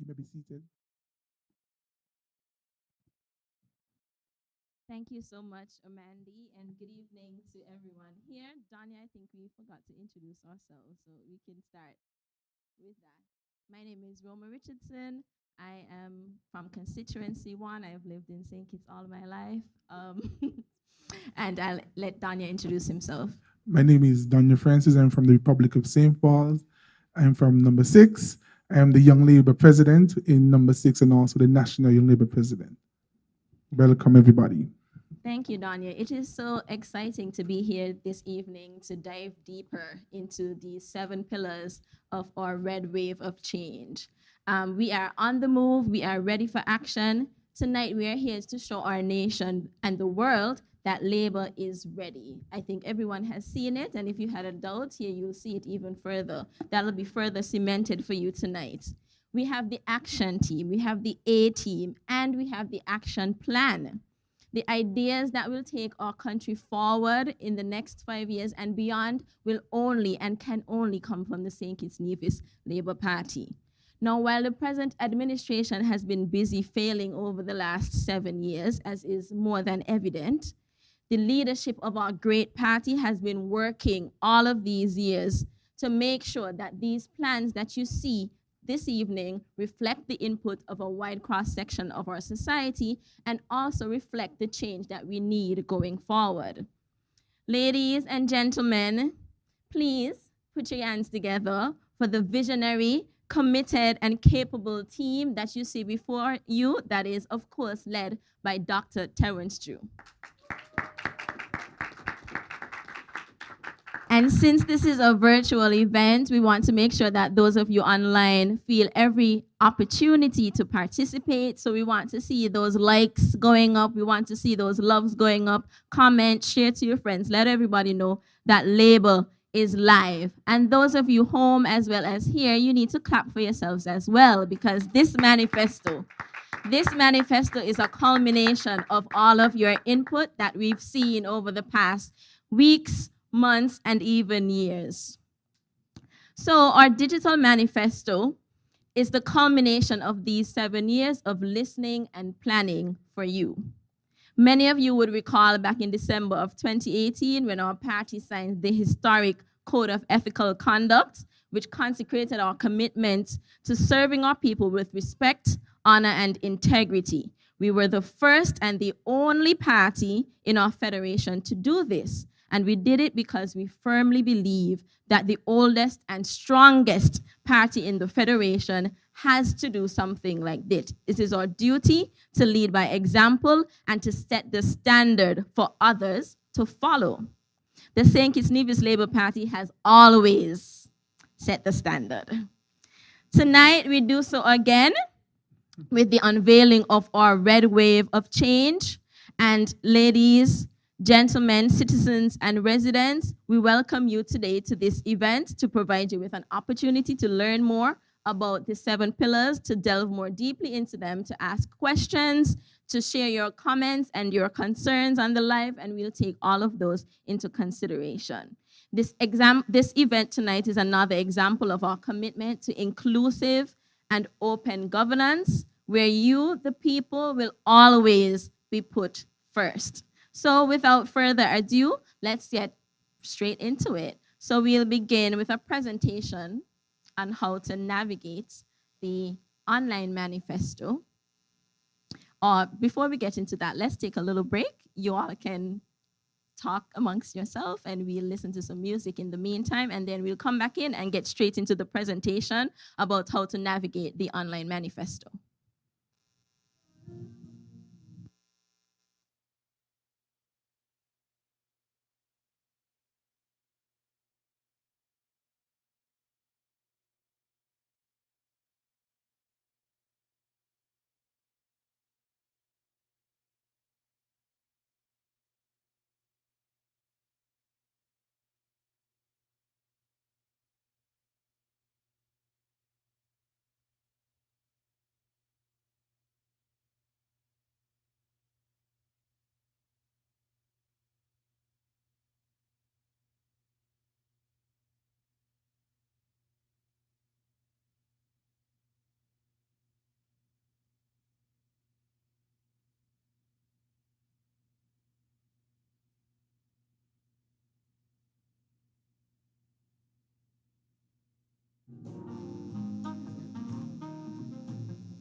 may be seated. Thank you so much, Amanda, and good evening to everyone here. Danya, I think we forgot to introduce ourselves, so we can start with that. My name is Roma Richardson. I am from constituency 1. I've lived in St. Kitts all my life. And I'll let Danya introduce himself. My name is Danya Francis. I'm from the Republic of St. Paul's. I'm from number 6. I am the Young Labour President in number 6 and also the National Young Labour President. Welcome, everybody. Thank you, Danya. It is so exciting to be here this evening to dive deeper into the 7 pillars of our red wave of change. We are on the move, we are ready for action. Tonight, we are here to show our nation and the world that labor is ready. I think everyone has seen it, and if you had a doubt, here you'll see it even further. That'll be further cemented for you tonight. We have the action team, we have the A team, and we have the action plan. The ideas that will take our country forward in the next 5 years and beyond will only and can only come from the St. Kitts-Nevis Labour Party. Now, while the present administration has been busy failing over the last 7 years, as is more than evident, the leadership of our great party has been working all of these years to make sure that these plans that you see this evening reflect the input of a wide cross-section of our society and also reflect the change that we need going forward. Ladies and gentlemen, please put your hands together for the visionary, committed, and capable team that you see before you, that is, of course, led by Dr. Terrence Drew. And since this is a virtual event, we want to make sure that those of you online feel every opportunity to participate. So we want to see those likes going up. We want to see those loves going up. Comment, share to your friends. Let everybody know that labor is live. And those of you home as well as here, you need to clap for yourselves as well, because this manifesto is a culmination of all of your input that we've seen over the past weeks, months, and even years. So our digital manifesto is the culmination of these 7 years of listening and planning for you. Many of you would recall back in December of 2018 when our party signed the historic Code of Ethical Conduct, which consecrated our commitment to serving our people with respect, honor, and integrity. We were the first and the only party in our federation to do this. And we did it because we firmly believe that the oldest and strongest party in the federation has to do something like this. It is our duty to lead by example and to set the standard for others to follow. The St. Kitts-Nevis Labour Party has always set the standard. Tonight, we do so again with the unveiling of our red wave of change. And ladies, gentlemen, citizens, and residents, we welcome you today to this event to provide you with an opportunity to learn more about the 7 pillars, to delve more deeply into them, to ask questions, to share your comments and your concerns on the live, and we'll take all of those into consideration. This event tonight is another example of our commitment to inclusive and open governance, where you, the people, will always be put first. So without further ado, let's get straight into it. So we'll begin with a presentation on how to navigate the online manifesto. Before we get into that, let's take a little break. You all can talk amongst yourself and we'll listen to some music in the meantime, and then we'll come back in and get straight into the presentation about how to navigate the online manifesto.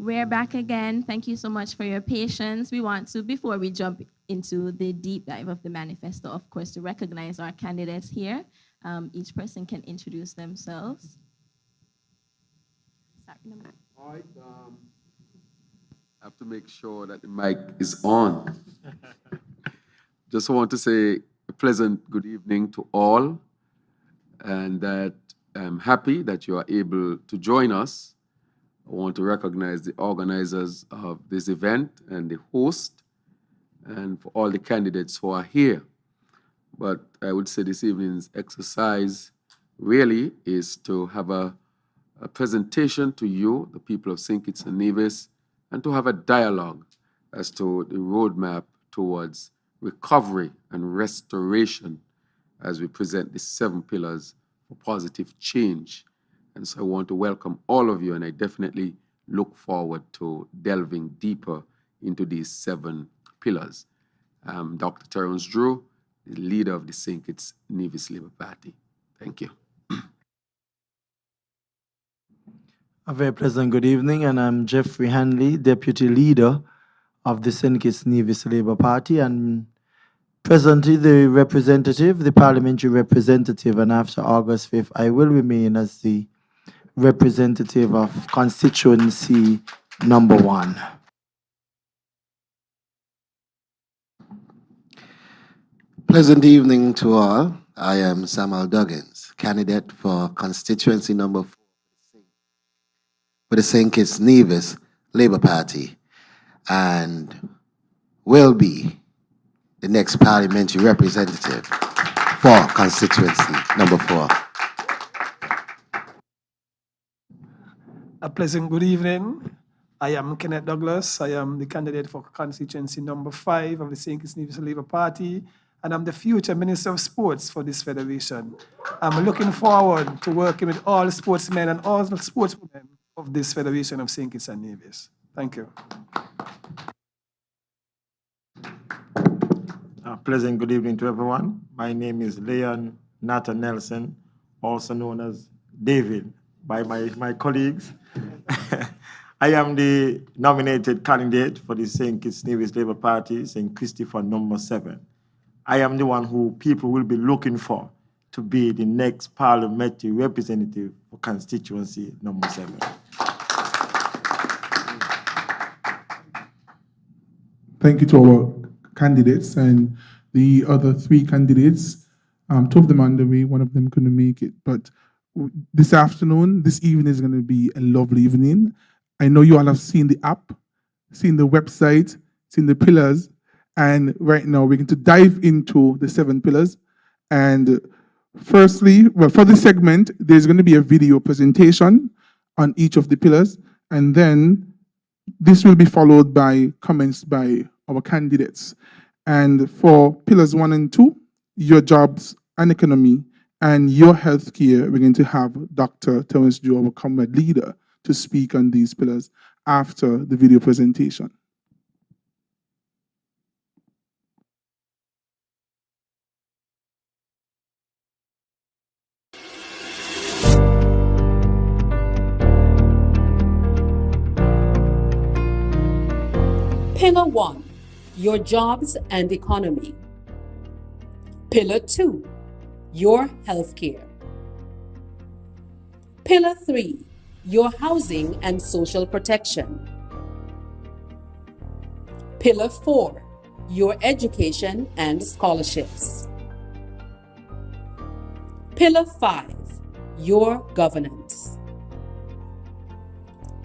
We're back again. Thank you so much for your patience. We want to, before we jump into the deep dive of the manifesto, of course, to recognize our candidates here. Each person can introduce themselves. All right, I have to make sure that the mic is on. Just want to say a pleasant good evening to all, and that I'm happy that you are able to join us. I want to recognize the organizers of this event and the host, and for all the candidates who are here. But I would say this evening's exercise really is to have a presentation to you, the people of St. Kitts-Nevis, and to have a dialogue as to the roadmap towards recovery and restoration as we present the 7 pillars for positive change. And so I want to welcome all of you, and I definitely look forward to delving deeper into these 7 pillars. I'm Dr. Terrence Drew, the leader of the St. Kitts-Nevis Labour Party. Thank you. A very pleasant good evening, and I'm Jeffrey Hanley, Deputy Leader of the St. Kitts-Nevis Labour Party, and presently the representative, the parliamentary representative, and after August 5th, I will remain as the representative of constituency number 1. Pleasant evening to all. I am Samuel Duggins, candidate for constituency number 4 for the St. Kitts-Nevis Labour Party, and will be the next parliamentary representative for constituency number 4. A pleasant good evening. I am Kenneth Douglas. I am the candidate for constituency number 5 of the St. Kitts-Nevis Labour Party, and I'm the future Minister of Sports for this federation. I'm looking forward to working with all sportsmen and all sportswomen of this federation of St. Kitts and Nevis. Thank you. A pleasant good evening to everyone. My name is Leon Nathan Nelson, also known as David by my colleagues. I am the nominated candidate for the St. Kitts-Nevis Labour Party, St. Christopher number 7. I am the one who people will be looking for to be the next parliamentary representative for constituency number 7. Thank you to our candidates, and the other 3 candidates. 2 of them are on the way, 1 of them couldn't make it. But this evening is going to be a lovely evening. I know you all have seen the app, seen the website, seen the pillars, and right now we're going to dive into the 7 pillars. And firstly, well, for this segment, there's going to be a video presentation on each of the pillars, and then this will be followed by comments by our candidates. And for pillars 1 and 2, your jobs and economy and your healthcare, we're going to have Dr. Terrence Drew, our comrade leader, to speak on these pillars after the video presentation. Pillar 1, your jobs and economy. Pillar 2, your healthcare. Pillar 3, your housing and social protection. Pillar 4, your education and scholarships. Pillar 5, your governance.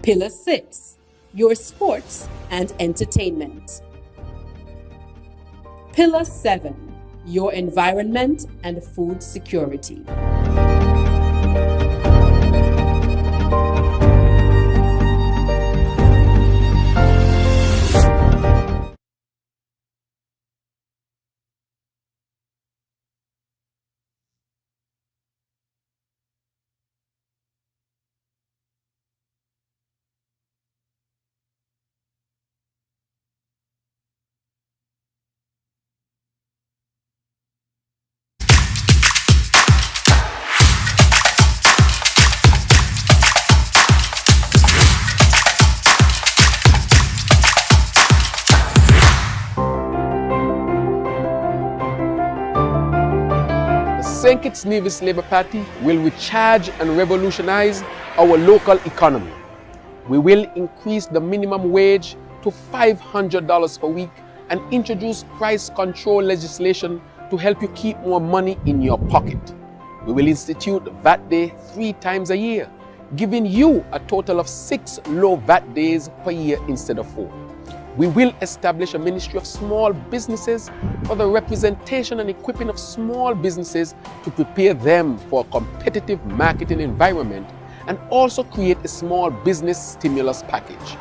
Pillar 6, your sports and entertainment. Pillar 7, your environment and food security. Kitts-Nevis Labour Party will recharge and revolutionize our local economy. We will increase the minimum wage to $500 per week and introduce price control legislation to help you keep more money in your pocket. We will institute VAT Day 3 times a year, giving you a total of 6 low VAT days per year instead of 4. We will establish a Ministry of Small Businesses for the representation and equipping of small businesses to prepare them for a competitive marketing environment, and also create a small business stimulus package.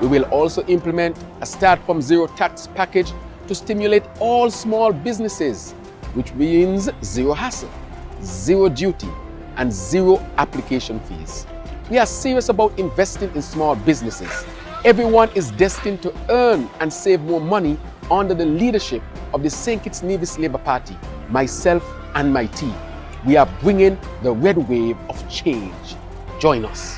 We will also implement a Start from Zero tax package to stimulate all small businesses, which means zero hassle, zero duty, and zero application fees. We are serious about investing in small businesses. Everyone is destined to earn and save more money under the leadership of the St. Kitts-Nevis Labour Party, myself and my team. We are bringing the red wave of change. Join us.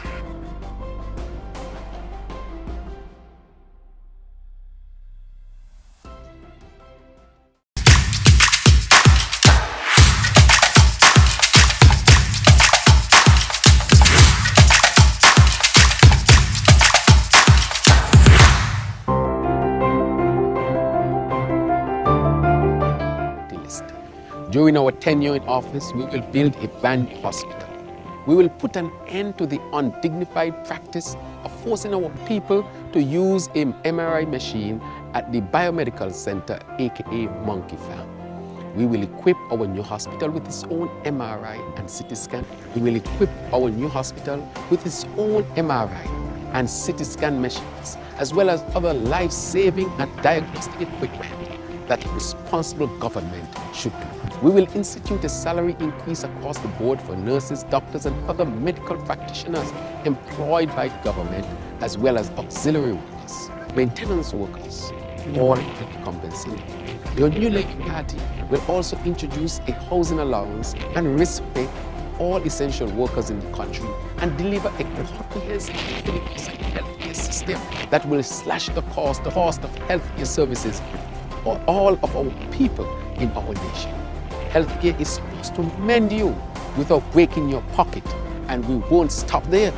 During our tenure in office, we will build a brand new hospital. We will put an end to the undignified practice of forcing our people to use an MRI machine at the Biomedical Center, aka Monkey Farm. We will equip our new hospital with its own MRI and CT scan. We will equip our new hospital with its own MRI and CT scan machines, as well as other life-saving and diagnostic equipment that a responsible government should do. We will institute a salary increase across the board for nurses, doctors, and other medical practitioners employed by government, as well as auxiliary workers, maintenance workers, all will be compensated. Your new Labour Party will also introduce a housing allowance and risk pay for all essential workers in the country, and deliver a comprehensive healthcare system that will slash the cost of healthcare services for all of our people in our nation. Healthcare is supposed to mend you without breaking your pocket, and we won't stop there.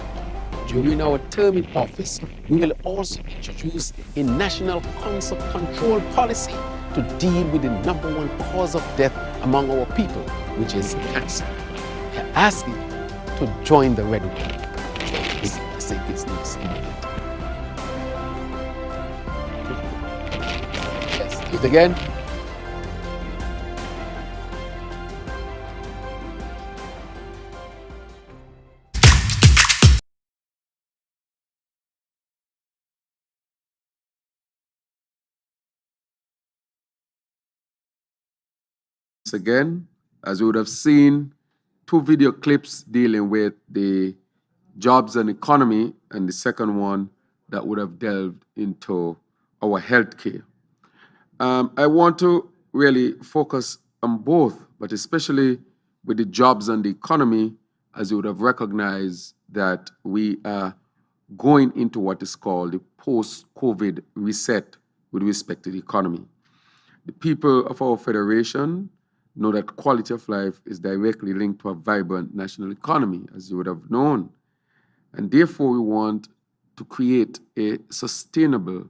During our term in office, we will also introduce a national cancer control policy to deal with the #1 cause of death among our people, which is cancer. I ask you to join the red wave. Yes, do it again. Again, as we would have seen, 2 video clips dealing with the jobs and economy, and the second one that would have delved into our healthcare. I want to really focus on both, but especially with the jobs and the economy, as you would have recognized that we are going into what is called the post-COVID reset with respect to the economy. The people of our federation know that quality of life is directly linked to a vibrant national economy, as you would have known. And therefore, we want to create a sustainable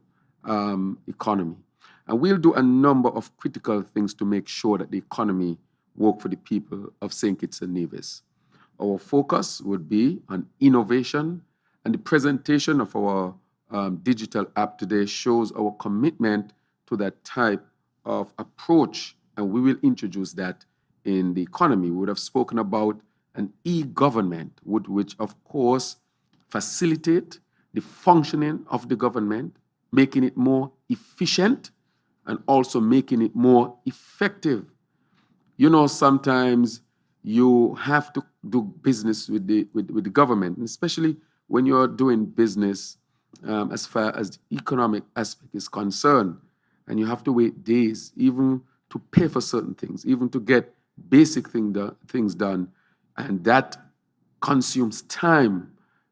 economy. And we'll do a number of critical things to make sure that the economy works for the people of St. Kitts and Nevis. Our focus would be on innovation, and the presentation of our digital app today shows our commitment to that type of approach, and we will introduce that in the economy. We would have spoken about an e-government, which of course facilitate the functioning of the government, making it more efficient and also making it more effective. You know, sometimes you have to do business with the government, and especially when you're doing business as far as the economic aspect is concerned, and you have to wait days even to pay for certain things, even to get basic things done, and that consumes time,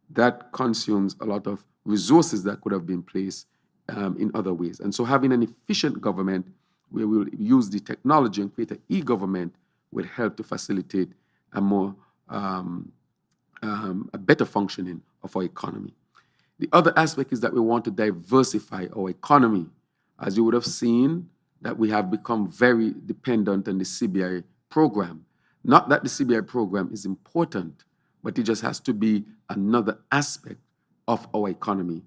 that consumes a lot of resources that could have been placed in other ways. And so having an efficient government where we'll use the technology and create an e-government will help to facilitate and more a better functioning of our economy. The other aspect is that we want to diversify our economy. As you would have seen, that we have become very dependent on the CBI program. Not that the CBI program is important, but it just has to be another aspect of our economy,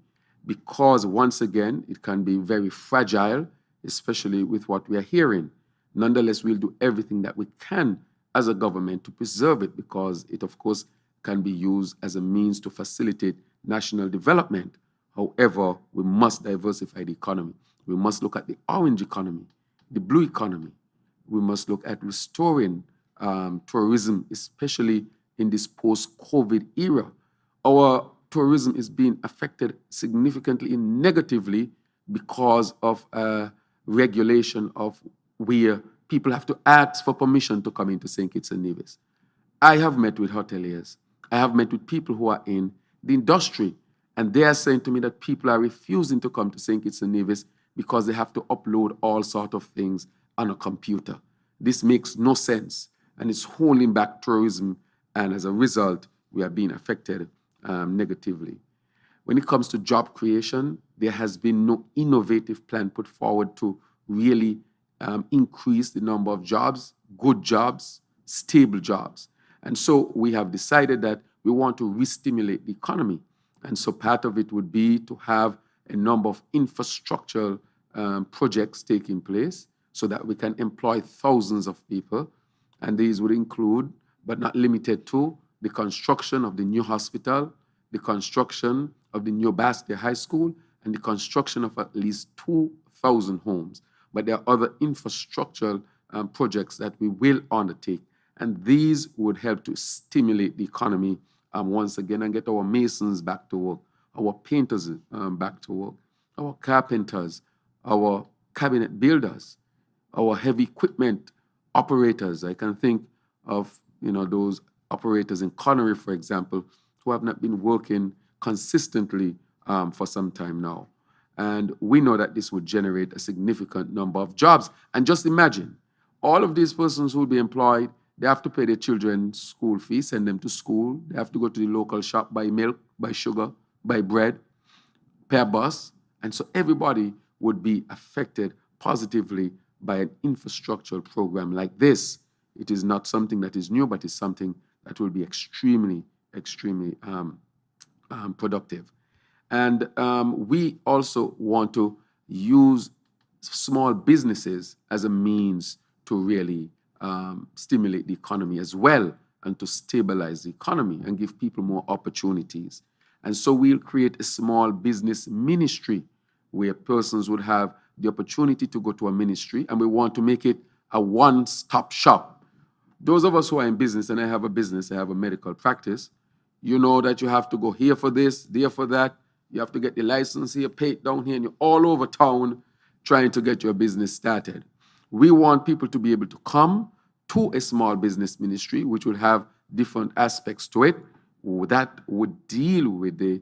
because once again, it can be very fragile, especially with what we are hearing. Nonetheless, we'll do everything that we can as a government to preserve it, because it, of course, can be used as a means to facilitate national development. However, we must diversify the economy. We must look at the orange economy, the blue economy. We must look at restoring tourism, especially in this post-COVID era. Our tourism is being affected significantly and negatively because of regulation of where people have to ask for permission to come into St. Kitts and Nevis. I have met with hoteliers. I have met with people who are in the industry, and they are saying to me that people are refusing to come to St. Kitts and Nevis because they have to upload all sorts of things on a computer. This makes no sense, and it's holding back tourism, and as a result, we are being affected negatively. When it comes to job creation, there has been no innovative plan put forward to really increase the number of jobs, good jobs, stable jobs. And so we have decided that we want to re-stimulate the economy. And so part of it would be to have a number of infrastructural projects taking place so that we can employ thousands of people. And these would include, but not limited to, the construction of the new hospital, the construction of the new Basque High School, and the construction of at least 2,000 homes. But there are other infrastructural projects that we will undertake. And these would help to stimulate the economy once again and get our masons back to work, our painters back to work, our carpenters, our cabinet builders, our heavy equipment operators. I can think of those operators in Connery, for example, who have not been working consistently for some time now. And we know that this would generate a significant number of jobs. And just imagine, all of these persons who will be employed, they have to pay their children school fees, send them to school. They have to go to the local shop, buy milk, buy sugar, buy bread, pay a bus. And so everybody would be affected positively by an infrastructural program like this. It is not something that is new, but it's something that will be extremely, extremely productive. And we also want to use small businesses as a means to really stimulate the economy as well, and to stabilize the economy and give people more opportunities. And so we'll create a small business ministry where persons would have the opportunity to go to a ministry, and we want to make it a one-stop shop. Those of us who are in business, and I have a business, I have a medical practice, you know that you have to go here for this, there for that. You have to get the license here, pay it down here, and you're all over town trying to get your business started. We want people to be able to come to a small business ministry, which would have different aspects to it that would deal with the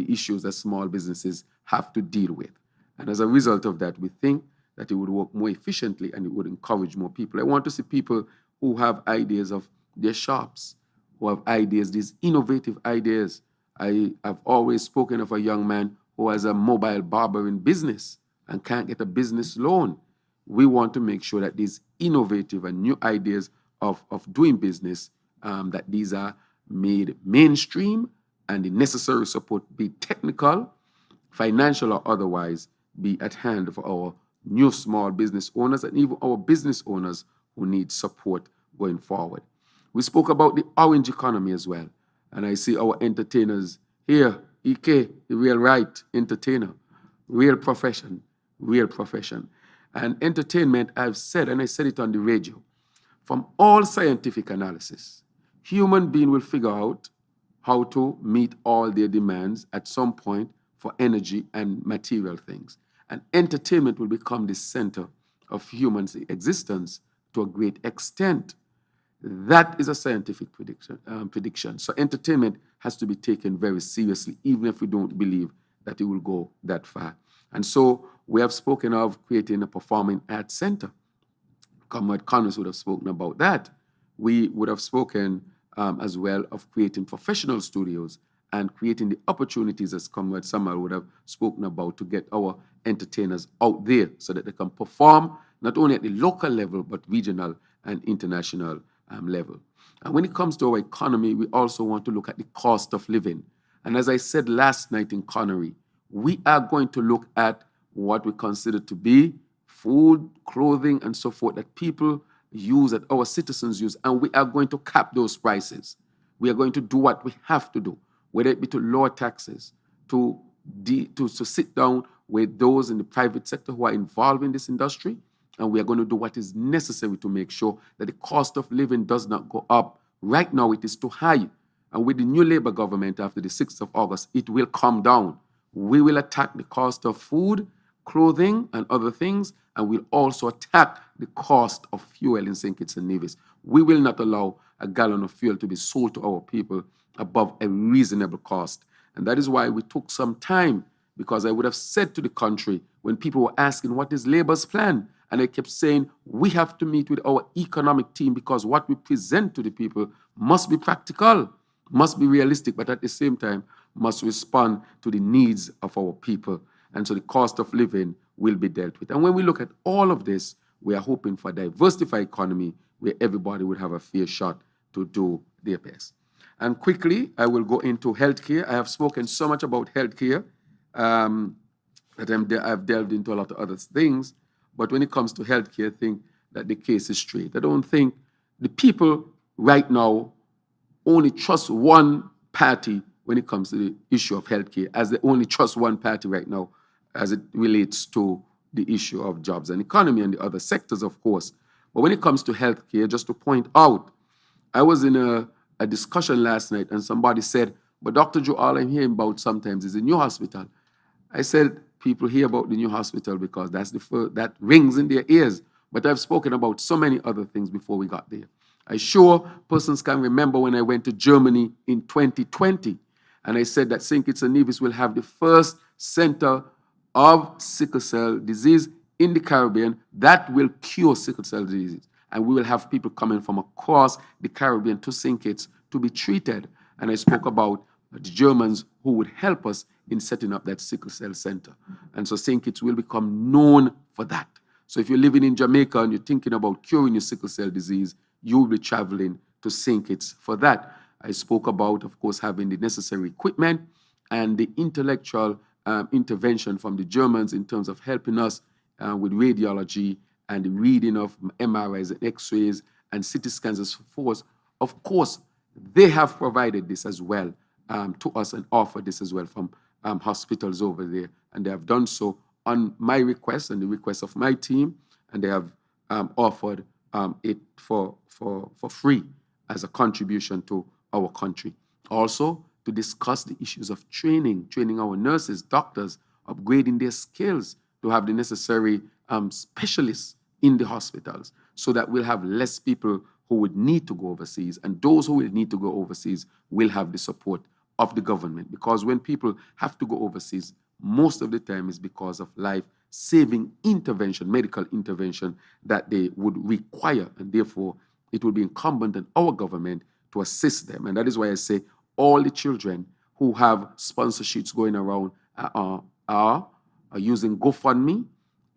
issues that small businesses have to deal with. And as a result of that, we think that it would work more efficiently and it would encourage more people. I want to see people who have ideas of their shops, who have ideas, these innovative ideas. I have always spoken of a young man who has a mobile barbering business and can't get a business loan. We want to make sure that these innovative and new ideas of doing business, that these are made mainstream and the necessary support, be technical, financial or otherwise, be at hand for our new small business owners and even our business owners who need support going forward. We spoke about the orange economy as well. And I see our entertainers here, EK, the real right entertainer, real profession. And entertainment, I've said, and I said it on the radio, from all scientific analysis, human being will figure out how to meet all their demands at some point for energy and material things. And entertainment will become the center of human existence to a great extent. That is a scientific prediction. So entertainment has to be taken very seriously, even if we don't believe that it will go that far. And so we have spoken of creating a performing arts center. Comrade Connors would have spoken about that. we would have spoken as well of creating professional studios and creating the opportunities, as Comrade Samuel would have spoken about, to get our entertainers out there so that they can perform not only at the local level, but regional and international level. And when it comes to our economy, we also want to look at the cost of living. And as I said last night in Connery, we are going to look at what we consider to be food, clothing, and so forth that people use, that our citizens use, and we are going to cap those prices. We are going to do what we have to do, whether it be to lower taxes, to sit down with those in the private sector who are involved in this industry, and we are going to do what is necessary to make sure that the cost of living does not go up. Right now, it is too high. And with the new Labour government after the 6th of August, it will come down. We will attack the cost of food, clothing, and other things, and we'll also attack the cost of fuel in St. Kitts and Nevis. We will not allow a gallon of fuel to be sold to our people above a reasonable cost. And that is why we took some time, because I would have said to the country when people were asking, what is Labour's plan? And I kept saying, we have to meet with our economic team because what we present to the people must be practical, must be realistic, but at the same time, must respond to the needs of our people. And so the cost of living will be dealt with. And when we look at all of this, we are hoping for a diversified economy where everybody would have a fair shot to do their best. And quickly, I will go into healthcare. I have spoken so much about healthcare that I've delved into a lot of other things. But when it comes to healthcare, I think that the case is straight. I don't think the people right now only trust one party when it comes to the issue of healthcare, as they only trust one party right now as it relates to the issue of jobs and economy and the other sectors, of course. But when it comes to healthcare, just to point out, I was in a discussion last night and somebody said, but Dr. Joe, all I'm hearing about sometimes is a new hospital. I said, people hear about the new hospital because that rings in their ears. But I've spoken about so many other things before we got there. I'm sure persons can remember when I went to Germany in 2020, and I said that St. Kitts and Nevis will have the first center of sickle cell disease in the Caribbean that will cure sickle cell disease. And we will have people coming from across the Caribbean to St. Kitts to be treated. And I spoke about the Germans who would help us in setting up that sickle cell center. And so St. Kitts will become known for that. So if you're living in Jamaica and you're thinking about curing your sickle cell disease, you will be traveling to St. Kitts for that. I spoke about, of course, having the necessary equipment and the intellectual intervention from the Germans in terms of helping us with radiology and the reading of MRIs and X-rays and CT scans and so forth. Of course, they have provided this as well to us and offered this as well from hospitals over there. And they have done so on my request and the request of my team, and they have offered it for free as a contribution to our country. Also, to discuss the issues of training our nurses, doctors, upgrading their skills to have the necessary specialists in the hospitals so that we'll have less people who would need to go overseas, and those who will need to go overseas will have the support of the government. Because when people have to go overseas, most of the time is because of life-saving intervention, medical intervention that they would require, and therefore it will be incumbent on our government to assist them. And that is why I say all the children who have sponsorships going around are using GoFundMe.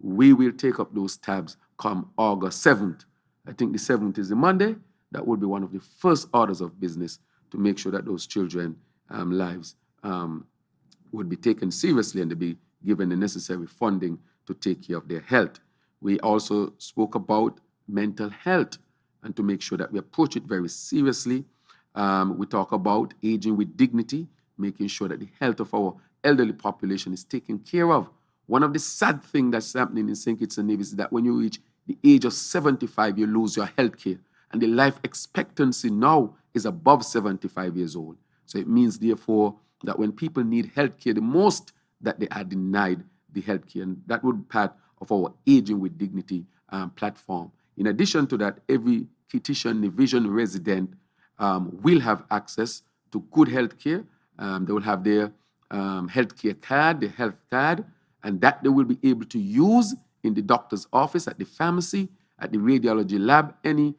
We will take up those tabs come August 7th. I think the 7th is the Monday. That will be one of the first orders of business to make sure that those children lives would be taken seriously and to be given the necessary funding to take care of their health. We also spoke about mental health and to make sure that we approach it very seriously. We talk about aging with dignity, making sure that the health of our elderly population is taken care of. One of the sad things that's happening in St. Kitts and Nevis is that when you reach the age of 75, you lose your health care. And the life expectancy now is above 75 years old. So it means, therefore, that when people need health care the most, that they are denied the health care. And that would be part of our Aging with Dignity platform. In addition to that, every Kitts-Nevis resident will have access to good health care. They will have their health care card, their health card, and that they will be able to use in the doctor's office, at the pharmacy, at the radiology lab, any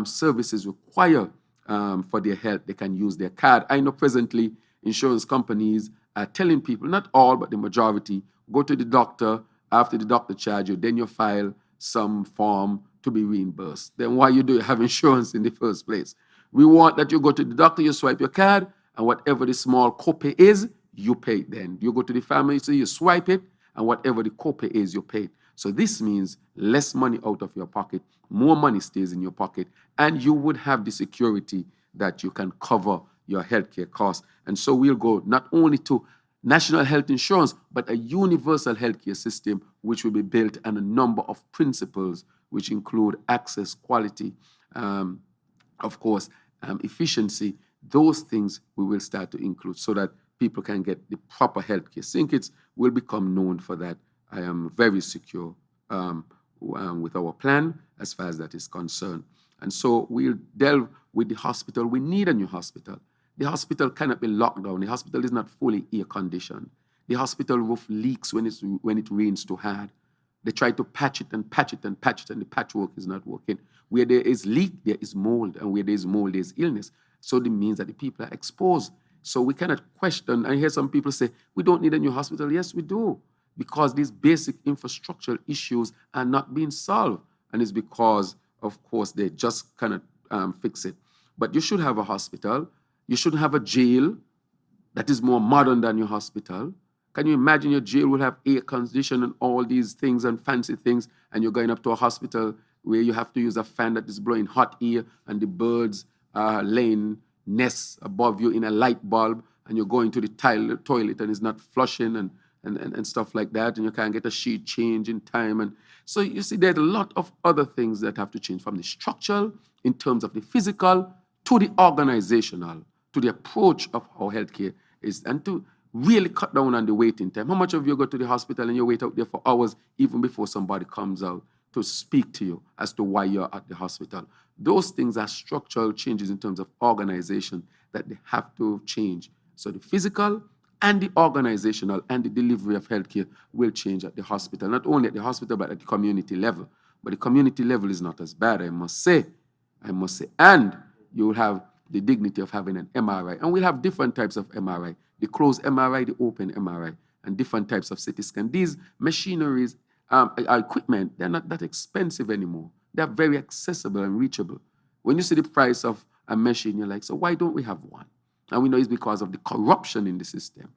services require for their health, they can use their card. I know presently insurance companies are telling people, not all, but the majority, go to the doctor. After the doctor charge you, then you file some form to be reimbursed. Then why you have insurance in the first place? We want that you go to the doctor, you swipe your card, and whatever the small copay is, you pay it then. You go to the pharmacy, you swipe it, and whatever the copay is, you pay it. So this means less money out of your pocket, more money stays in your pocket, and you would have the security that you can cover your healthcare costs. And so we'll go not only to national health insurance, but a universal healthcare system, which will be built on a number of principles, which include access, quality, of course, efficiency. Those things we will start to include so that people can get the proper healthcare. St. Kitts will become known for that. I am very secure with our plan as far as that is concerned. And so we'll delve with the hospital. We need a new hospital. The hospital cannot be locked down. The hospital is not fully air conditioned. The hospital roof leaks when it rains too hard. They try to patch it and patch it and patch it, and the patchwork is not working. Where there is leak, there is mold, and where there is mold, there is illness. So it means that the people are exposed. So we cannot question. I hear some people say, we don't need a new hospital. Yes, we do, because these basic infrastructural issues are not being solved. And it's because, of course, they just cannot fix it. But you should have a hospital. You should have a jail that is more modern than your hospital. Can you imagine your jail will have air conditioning and all these things and fancy things, and you're going up to a hospital where you have to use a fan that is blowing hot air, and the birds are laying nests above you in a light bulb, and you're going to the toilet and it's not flushing and stuff like that, and you can't get a sheet change in time. And so you see, there's a lot of other things that have to change, from the structural, in terms of the physical, to the organizational, to the approach of how healthcare is, and to really cut down on the waiting time. How much of you go to the hospital and you wait out there for hours even before somebody comes out to speak to you as to why you're at the hospital? Those things are structural changes in terms of organization that they have to change. So the physical and the organizational and the delivery of healthcare will change at the hospital, not only at the hospital, but at the community level. But the community level is not as bad, I must say. And you will have the dignity of having an MRI. And we'll have different types of MRI, the closed MRI, the open MRI, and different types of CT scan. These machineries, equipment, they're not that expensive anymore. They're very accessible and reachable. When you see the price of a machine, you're like, so why don't we have one? And we know it's because of the corruption in the system.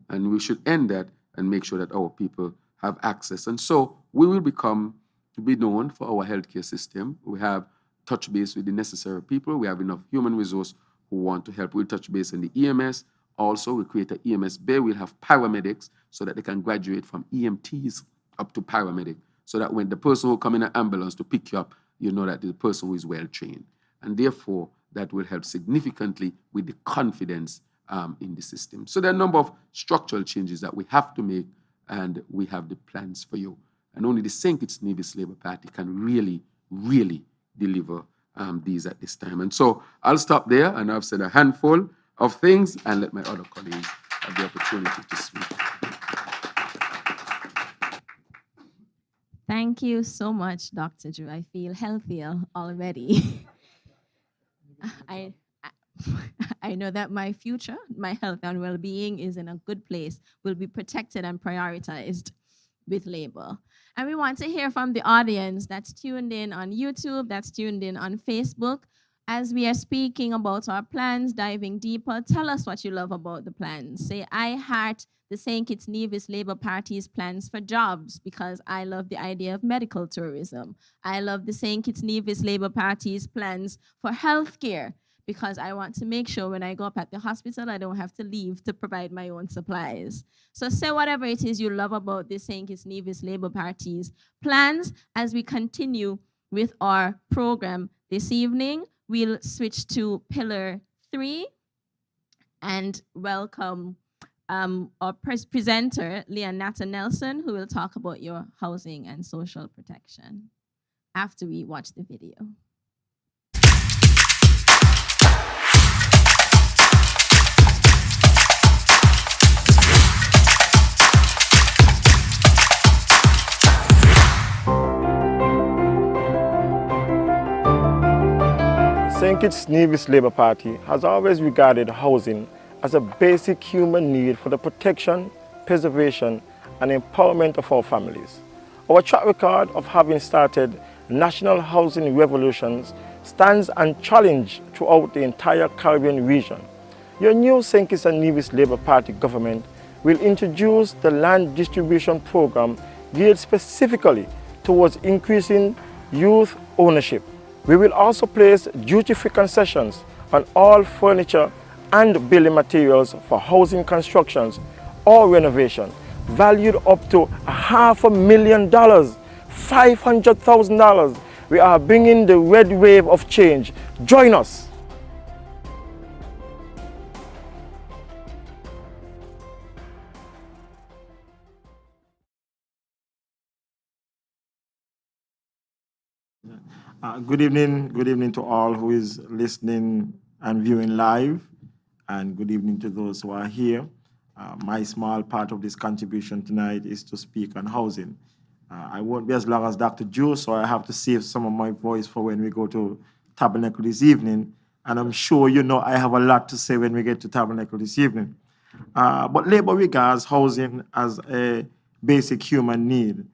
And we should end that and make sure that our people have access. And so we will be known for our healthcare system. We have touch base with the necessary people. We have enough human resource who want to help. We'll touch base on the EMS. Also, we create an EMS bay. We'll have paramedics so that they can graduate from EMTs up to paramedic, so that when the person will come in an ambulance to pick you up, you know that the person who is well trained. And therefore, that will help significantly with the confidence in the system. So there are a number of structural changes that we have to make, and we have the plans for you. And only the St. Kitts-Nevis Labour Party can really, really deliver these at this time. And so I'll stop there, and I've said a handful of things, and let my other colleagues have the opportunity to speak. Thank you so much, Dr. Drew. I feel healthier already. I know that my future, my health and well-being is in a good place, will be protected and prioritized with Labour. And we want to hear from the audience that's tuned in on YouTube, that's tuned in on Facebook. As we are speaking about our plans, diving deeper, tell us what you love about the plans. Say, I heart the St. Kitts-Nevis Labour Party's plans for jobs because I love the idea of medical tourism. I love the St. Kitts-Nevis Labour Party's plans for healthcare because I want to make sure when I go up at the hospital, I don't have to leave to provide my own supplies. So say whatever it is you love about the St. Kitts-Nevis Labour Party's plans. As we continue with our program this evening, we'll switch to Pillar 3 and welcome our presenter, Leonata Nelson, who will talk about your housing and social protection after we watch the video. St. Kitts-Nevis Labour Party has always regarded housing as a basic human need for the protection, preservation, and empowerment of our families. Our track record of having started national housing revolutions stands unchallenged throughout the entire Caribbean region. Your new St. Kitts-Nevis Labour Party government will introduce the land distribution program geared specifically towards increasing youth ownership. We will also place duty-free concessions on all furniture and building materials for housing constructions or renovation, valued up to $500,000, $500,000. We are bringing the red wave of change. Join us. Good evening to all who is listening and viewing live, and good evening to those who are here. My small part of this contribution tonight is to speak on housing. I won't be as long as Dr. Joe, so I have to save some of my voice for when we go to Tabernacle this evening, and I'm sure you know I have a lot to say when we get to Tabernacle this evening. But Labour regards housing as a basic human need.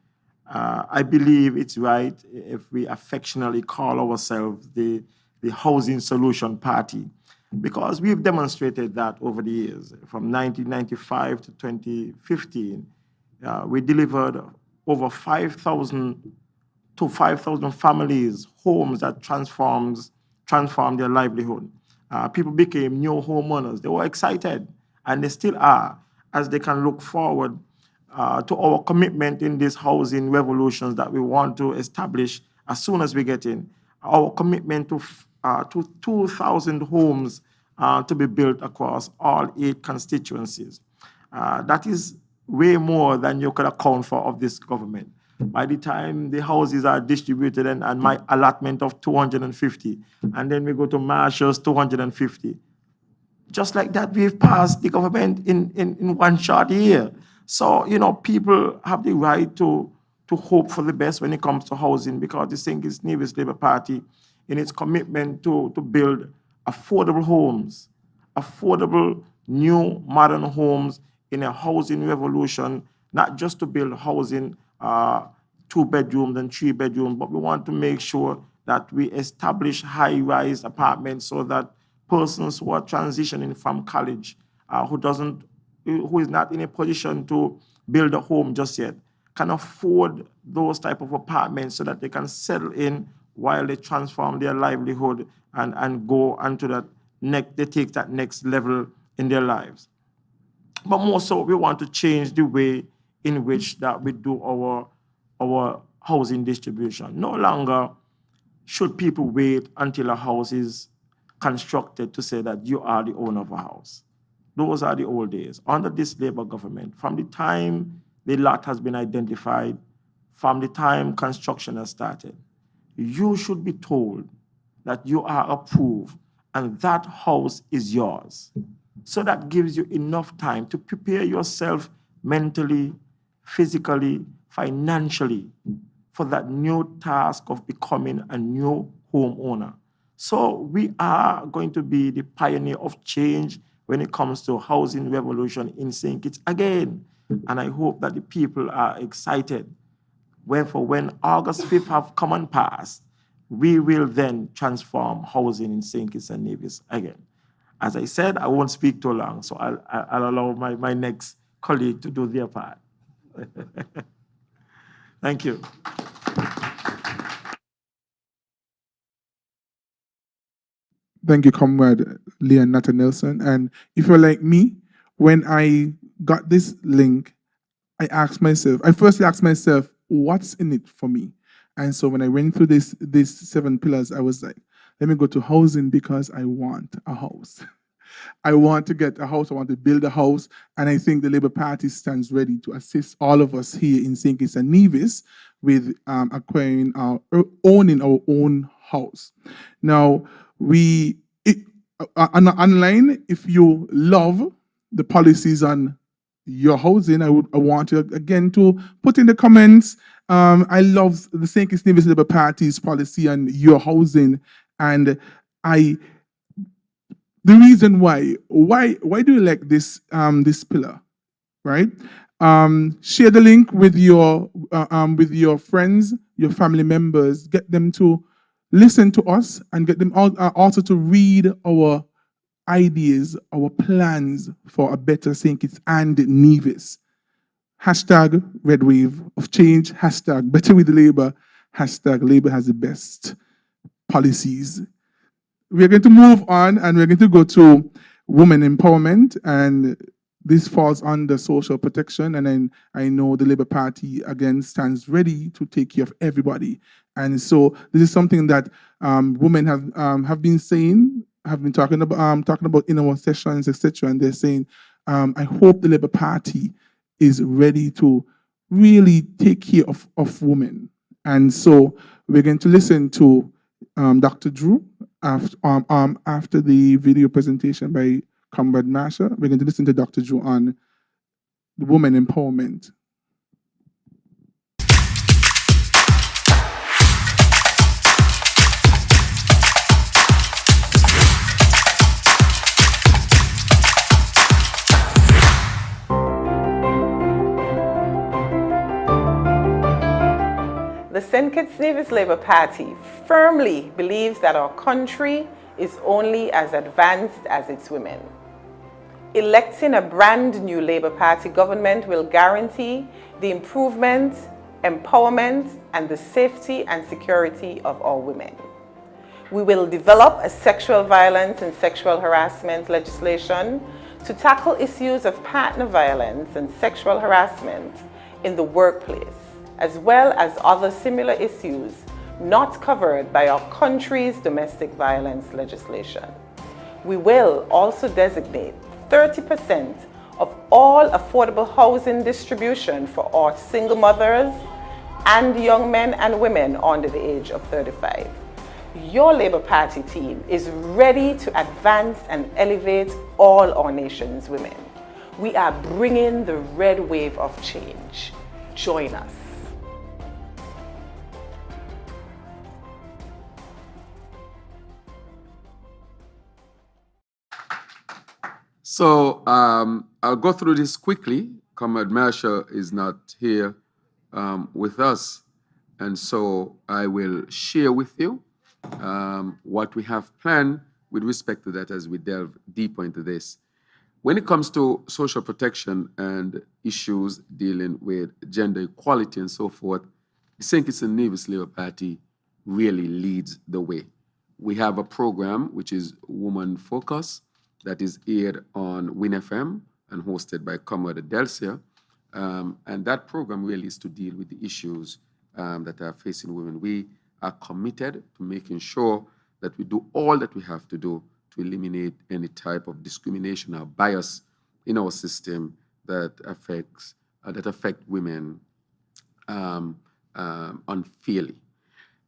I believe it's right if we affectionately call ourselves the Housing Solution Party, because we've demonstrated that over the years. From 1995 to 2015, we delivered over 5,000 to 5,000 families homes that transformed their livelihood. People became new homeowners. They were excited, and they still are, as they can look forward to our commitment in these housing revolutions that we want to establish as soon as we get in. Our commitment to 2,000 homes to be built across all 8 constituencies. That is way more than you could account for of this government. By the time the houses are distributed and my allotment of 250, and then we go to Marshall's 250, just like that, we've passed the government in one short year. So, you know, people have the right to hope for the best when it comes to housing, because the St. Kitts-Nevis Labour Party, in its commitment to build affordable homes, affordable new modern homes in a housing revolution, not just to build housing 2 bedrooms and 3 bedrooms, but we want to make sure that we establish high-rise apartments so that persons who are transitioning from college, who is not in a position to build a home just yet, can afford those type of apartments so that they can settle in while they transform their livelihood and go onto they take that next level in their lives. But more so, we want to change the way in which that we do our housing distribution. No longer should people wait until a house is constructed to say that you are the owner of a house. Those are the old days. Under this Labour government, from the time the lot has been identified, from the time construction has started, you should be told that you are approved and that house is yours. So that gives you enough time to prepare yourself mentally, physically, financially for that new task of becoming a new homeowner. So we are going to be the pioneer of change when it comes to housing revolution in St. Kitts again. And I hope that the people are excited. When August 5th have come and passed, we will then transform housing in St. Kitts and Nevis again. As I said, I won't speak too long, so I'll allow my next colleague to do their part. Thank you. Thank you, Comrade Leon Nathan Nelson. And if you're like me, when I got this link, I firstly asked myself, what's in it for me? And so when I went through these 7 pillars, I was like, let me go to housing because I want a house. I want to get a house. I want to build a house. And I think the Labour Party stands ready to assist all of us here in St. Kitts and Nevis with owning our own house. Now, online, if you love the policies on your housing, I want you again to put in the comments. I love the St. Kitts-Nevis Labour Party's policy on your housing, and the reason why do you like this this pillar, right? Share the link with your friends, your family members. Get them to listen to us and get them also to read our ideas, our plans for a better St. Kitts and Nevis. Hashtag Red Wave of Change. Hashtag Better with Labour. Hashtag Labour has the best policies. We're going to move on and we're going to go to women empowerment, and this falls under social protection. And then I know the Labour Party again stands ready to take care of everybody. And so this is something that women have been saying, have been talking about in our sessions, etc. And they're saying, I hope the Labour Party is ready to really take care of women. And so we're going to listen to Dr. Drew after the video presentation by Comrade Masha. We're going to listen to Dr. Drew on the women empowerment. The St. Kitts-Nevis Labour Party firmly believes that our country is only as advanced as its women. Electing a brand new Labour Party government will guarantee the improvement, empowerment, and the safety and security of our women. We will develop a sexual violence and sexual harassment legislation to tackle issues of partner violence and sexual harassment in the workplace, as well as other similar issues not covered by our country's domestic violence legislation. We will also designate 30% of all affordable housing distribution for our single mothers and young men and women under the age of 35. Your Labour Party team is ready to advance and elevate all our nation's women. We are bringing the red wave of change. Join us. So I'll go through this quickly. Comrade Marsha is not here with us, and so I will share with you what we have planned with respect to that as we delve deeper into this. When it comes to social protection and issues dealing with gender equality and so forth, the St. Kitts-Nevis Labour Party really leads the way. We have a program which is Woman Focus that is aired on Win FM and hosted by Comrade Adelsia. And that program really is to deal with the issues that are facing women. We are committed to making sure that we do all that we have to do to eliminate any type of discrimination or bias in our system that affect women unfairly.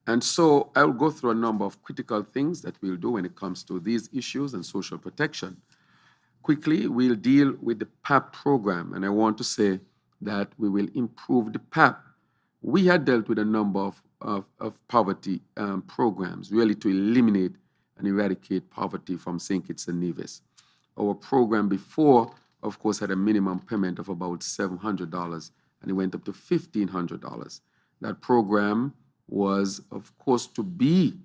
And so I'll go through a number of critical things that we'll do when it comes to these issues and social protection. Quickly, we'll deal with the PAP program, and I want to say that we will improve the PAP. We had dealt with a number of poverty programs, really to eliminate and eradicate poverty from St. Kitts and Nevis. Our program before, of course, had a minimum payment of about $700, and it went up to $1,500. That program was, of course, to be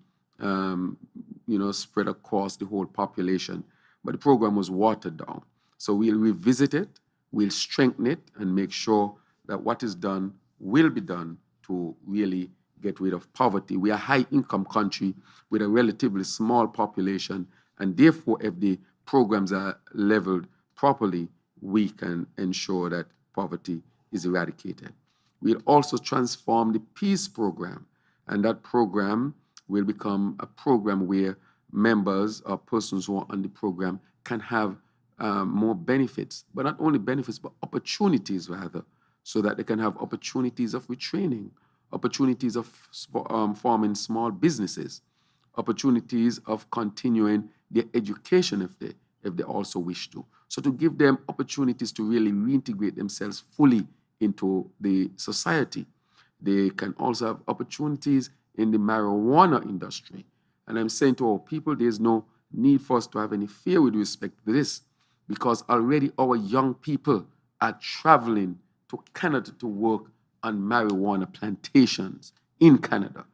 spread across the whole population, but the program was watered down. So we'll revisit it, we'll strengthen it, and make sure that what is done will be done to really get rid of poverty. We are a high-income country with a relatively small population, and therefore, if the programs are leveled properly, we can ensure that poverty is eradicated. We'll also transform the peace program, and that program will become a program where members or persons who are on the program can have more benefits, but not only benefits, but opportunities rather, so that they can have opportunities of retraining, opportunities of forming small businesses, opportunities of continuing their education if they also wish to. So to give them opportunities to really reintegrate themselves fully into the society. They can also have opportunities in the marijuana industry. And I'm saying to our people, there's no need for us to have any fear with respect to this, because already our young people are traveling to Canada to work on marijuana plantations in Canada.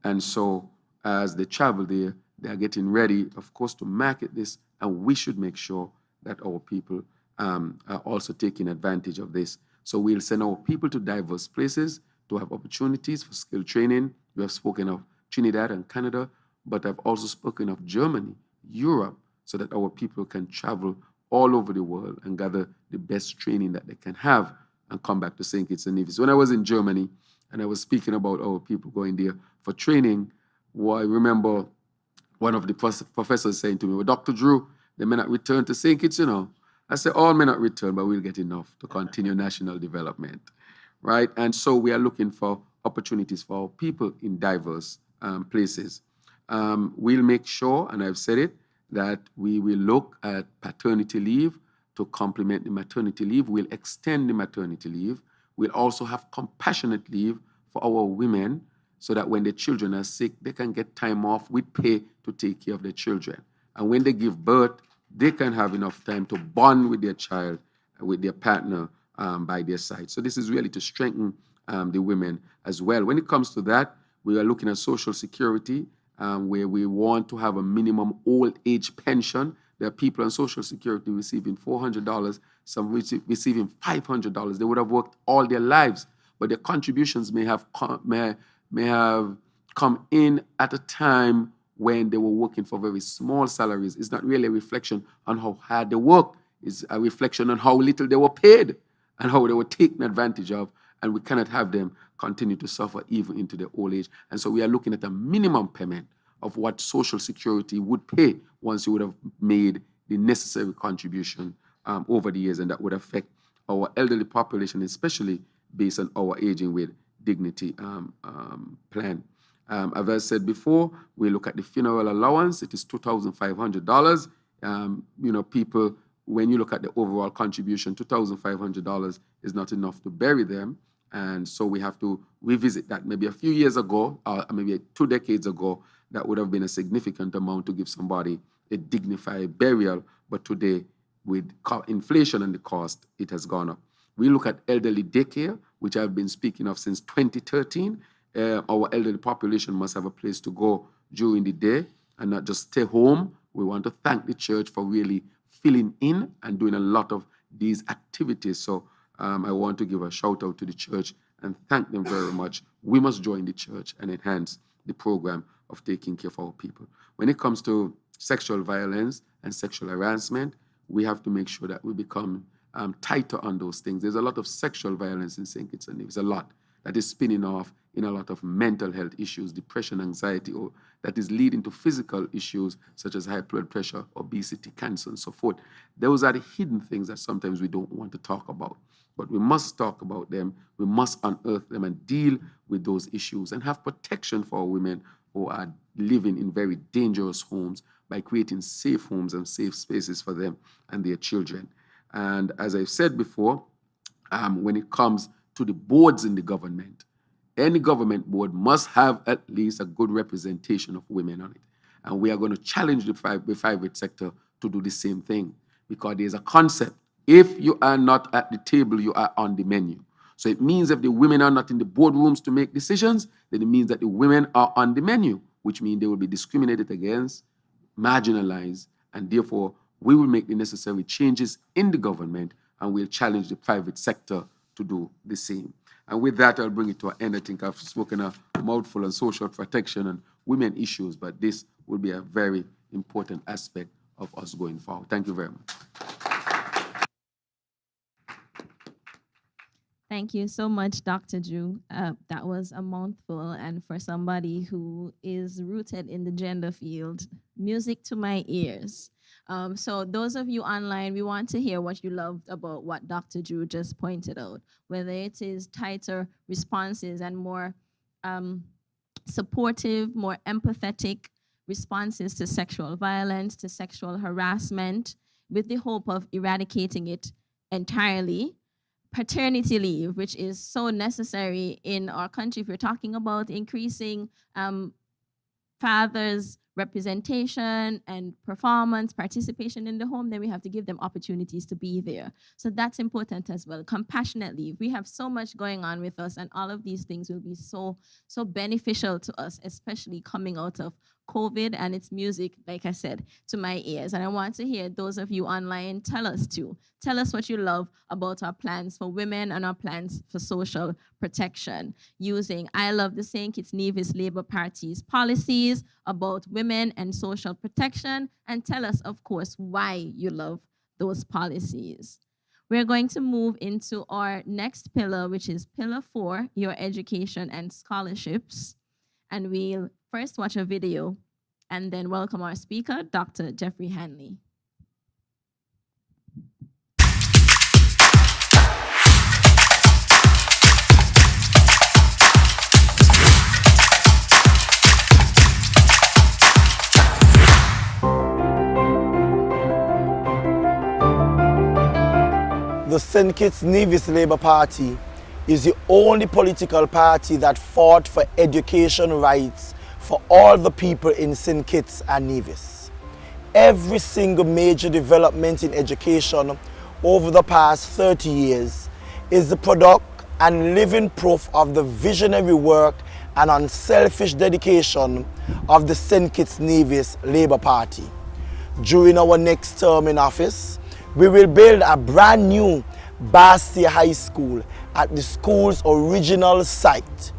And so as they travel there, they are getting ready, of course, to market this, and we should make sure that our people are also taking advantage of this. So we'll send our people to diverse places to have opportunities for skill training. We have spoken of Trinidad and Canada, but I've also spoken of Germany, Europe, so that our people can travel all over the world and gather the best training that they can have and come back to St. Kitts and Nevis. When I was in Germany and I was speaking about our people going there for training, well, I remember one of the professors saying to me, well, Dr. Drew, they may not return to St. Kitts, you know. I said, all may not return, but we'll get enough to continue national development, right? And so we are looking for opportunities for our people in diverse places. We'll make sure, and I've said it, that we will look at paternity leave to complement the maternity leave. We'll extend the maternity leave. We'll also have compassionate leave for our women so that when their children are sick, they can get time off with pay to take care of their children. And when they give birth, they can have enough time to bond with their child, with their partner by their side. So this is really to strengthen the women as well. When it comes to that, we are looking at Social Security, where we want to have a minimum old age pension. There are people on Social Security receiving $400, some receiving $500. They would have worked all their lives, but their contributions may have come in at a time when they were working for very small salaries. It's not really a reflection on how hard they work. It's a reflection on how little they were paid and how they were taken advantage of. And we cannot have them continue to suffer even into their old age. And so we are looking at a minimum payment of what Social Security would pay once you would have made the necessary contribution over the years. And that would affect our elderly population, especially based on our Aging with Dignity plan. As I said before, we look at the funeral allowance. It is $2,500. You know, people, when you look at the overall contribution, $2,500 is not enough to bury them. And so we have to revisit that. Maybe a few years ago, or maybe 2 decades ago, that would have been a significant amount to give somebody a dignified burial. But today, with inflation and the cost, it has gone up. We look at elderly daycare, which I've been speaking of since 2013. Our elderly population must have a place to go during the day and not just stay home. We want to thank the church for really filling in and doing a lot of these activities. So I want to give a shout out to the church and thank them very much. We must join the church and enhance the program of taking care of our people. When it comes to sexual violence and sexual harassment, we have to make sure that we become tighter on those things. There's a lot of sexual violence in St. Kitts and Nevis, a lot that is spinning off in a lot of mental health issues, depression, anxiety, or that is leading to physical issues such as high blood pressure, obesity, cancer, and so forth. Those are the hidden things that sometimes we don't want to talk about, but we must talk about them. We must unearth them and deal with those issues and have protection for our women who are living in very dangerous homes by creating safe homes and safe spaces for them and their children. And as I've said before, when it comes to the boards in the government, any government board must have at least a good representation of women on it. And we are going to challenge the private sector to do the same thing, because there's a concept. If you are not at the table, you are on the menu. So it means if the women are not in the boardrooms to make decisions, then it means that the women are on the menu, which means they will be discriminated against, marginalized, and therefore we will make the necessary changes in the government and we'll challenge the private sector to do the same. And with that, I'll bring it to an end. I think I've spoken a mouthful on social protection and women issues, but this will be a very important aspect of us going forward. Thank you very much. Thank you so much, Dr. Drew. That was a mouthful, and for somebody who is rooted in the gender field, music to my ears. So those of you online, we want to hear what you loved about what Dr. Drew just pointed out, whether it is tighter responses and more supportive, more empathetic responses to sexual violence, to sexual harassment, with the hope of eradicating it entirely. Paternity leave, which is so necessary in our country if we're talking about increasing fathers' representation and performance, participation in the home, then we have to give them opportunities to be there. So that's important as well. Compassionately, we have so much going on with us, and all of these things will be so beneficial to us, especially coming out of COVID, and its music, like I said, to my ears. And I want to hear those of you online tell us too. Tell us what you love about our plans for women and our plans for social protection, using I Love the St. Kitts-Nevis Labour Party's policies about women and social protection, and tell us, of course, why you love those policies. We're going to move into our next pillar, which is Pillar 4, your education and scholarships. And we'll first watch a video and then welcome our speaker, Dr. Jeffrey Hanley. The St. Kitts-Nevis Labour Party is the only political party that fought for education rights for all the people in St. Kitts and Nevis. Every single major development in education over the past 30 years is the product and living proof of the visionary work and unselfish dedication of the St. Kitts-Nevis Labour Party. During our next term in office, we will build a brand new Bastia High School at the school's original site.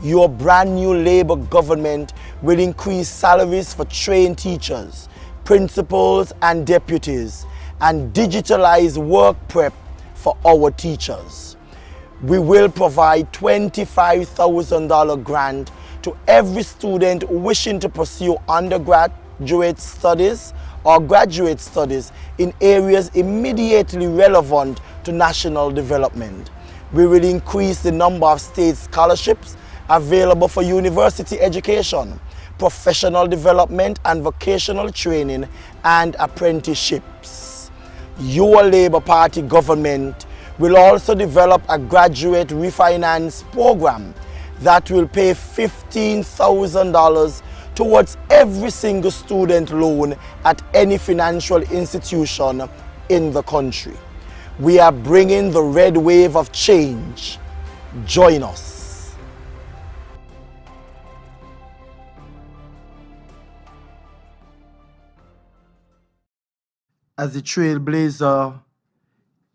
Your brand new Labour government will increase salaries for trained teachers, principals and deputies, and digitalize work prep for our teachers. We will provide $25,000 grant to every student wishing to pursue undergraduate studies or graduate studies in areas immediately relevant to national development. We will increase the number of state scholarships available for university education, professional development and vocational training, and apprenticeships. Your Labour Party government will also develop a graduate refinance program that will pay $15,000 towards every single student loan at any financial institution in the country. We are bringing the red wave of change. Join us. As a trailblazer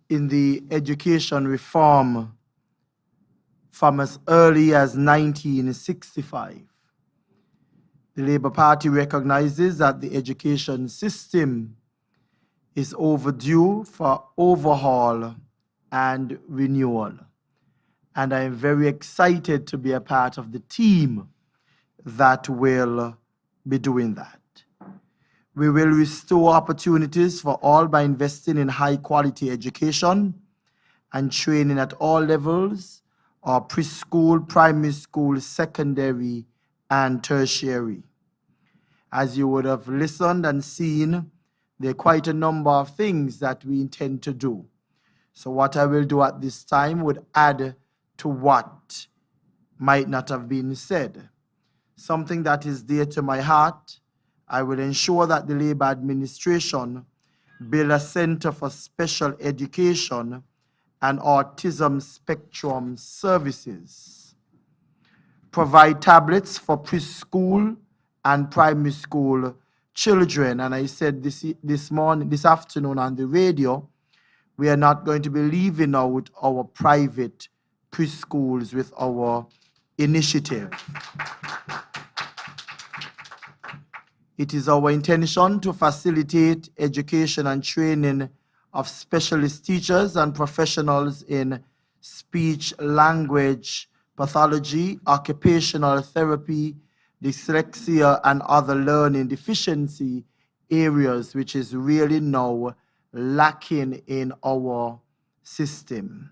in the education reform from as early as 1965, the Labour Party recognizes that the education system is overdue for overhaul and renewal. And I am very excited to be a part of the team that will be doing that. We will restore opportunities for all by investing in high-quality education and training at all levels, or preschool, primary school, secondary, and tertiary. As you would have listened and seen, there are quite a number of things that we intend to do. So what I will do at this time would add to what might not have been said. Something that is dear to my heart, I will ensure that the Labour administration build a center for special education and autism spectrum services, provide tablets for preschool and primary school children. And I said this afternoon on the radio, we are not going to be leaving out our private preschools with our initiative. It is our intention to facilitate education and training of specialist teachers and professionals in speech, language, pathology, occupational therapy, dyslexia, and other learning deficiency areas, which is really now lacking in our system.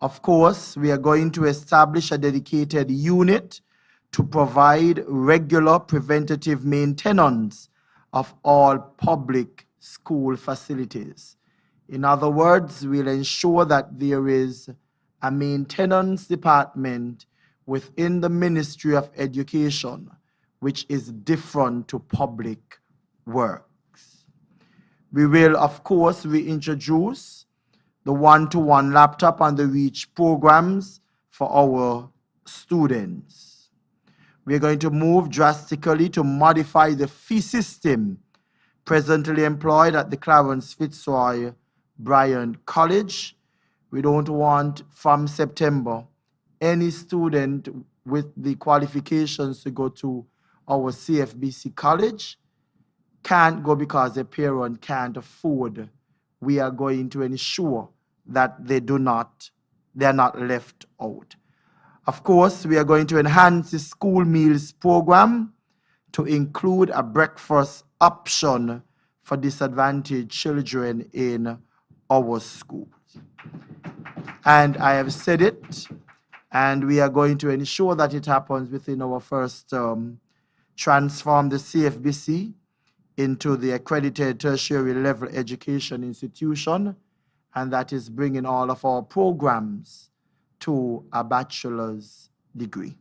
Of course, we are going to establish a dedicated unit to provide regular preventative maintenance of all public school facilities. In other words, we'll ensure that there is a maintenance department within the Ministry of Education, which is different to public works. We will, of course, reintroduce the one-to-one laptop and the REACH programs for our students. We're going to move drastically to modify the fee system presently employed at the Clarence Fitzroy Bryant College. We don't want from September any student with the qualifications to go to our CFBC college can't go because their parent can't afford. We are going to ensure that they're not left out. Of course, we are going to enhance the school meals program to include a breakfast option for disadvantaged children in our schools. And I have said it, and we are going to ensure that it happens within our first term, transform the CFBC into the accredited tertiary level education institution, and that is bringing all of our programs to a bachelor's degree.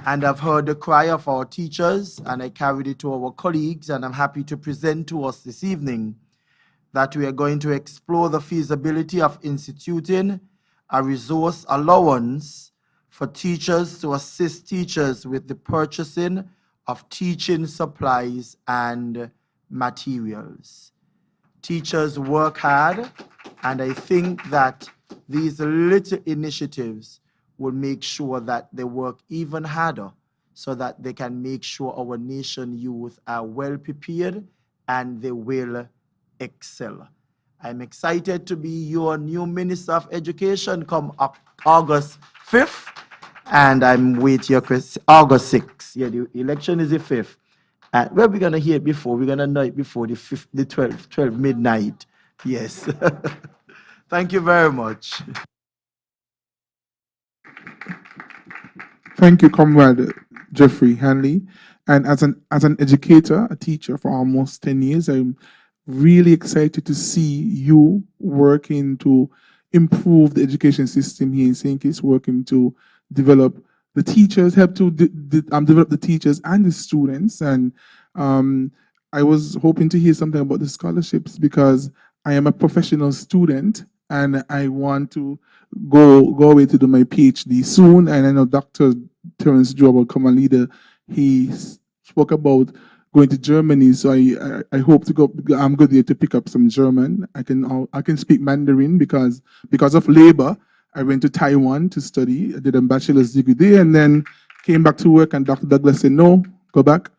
And I've heard the cry of our teachers, and I carried it to our colleagues, and I'm happy to present to us this evening that we are going to explore the feasibility of instituting a resource allowance for teachers to assist teachers with the purchasing of teaching supplies and materials. Teachers work hard, and I think that these little initiatives will make sure that they work even harder so that they can make sure our nation youth are well prepared and they will excel. I'm excited to be your new Minister of Education come August 5th, and I'm with your August 6th. Yeah, the election is the 5th. And well, we're going to hear it before. We're going to know it before the 5th, the 12th midnight. Yes. Thank you very much. Thank you, Comrade Jeffrey Hanley. And as an educator, a teacher for almost 10 years, I'm really excited to see you working to improve the education system here in St. Kitts, working to develop the teachers, help to develop the teachers and the students. And I was hoping to hear something about the scholarships because I am a professional student and I want to go away to do my PhD soon. And I know Dr. Terence Joe, our common leader, he spoke about going to Germany. So I hope to go. I'm good there to pick up some German. I can speak Mandarin because of labor. I went to Taiwan to study. I did a bachelor's degree there and then came back to work, and Dr. Douglas said, no, go back,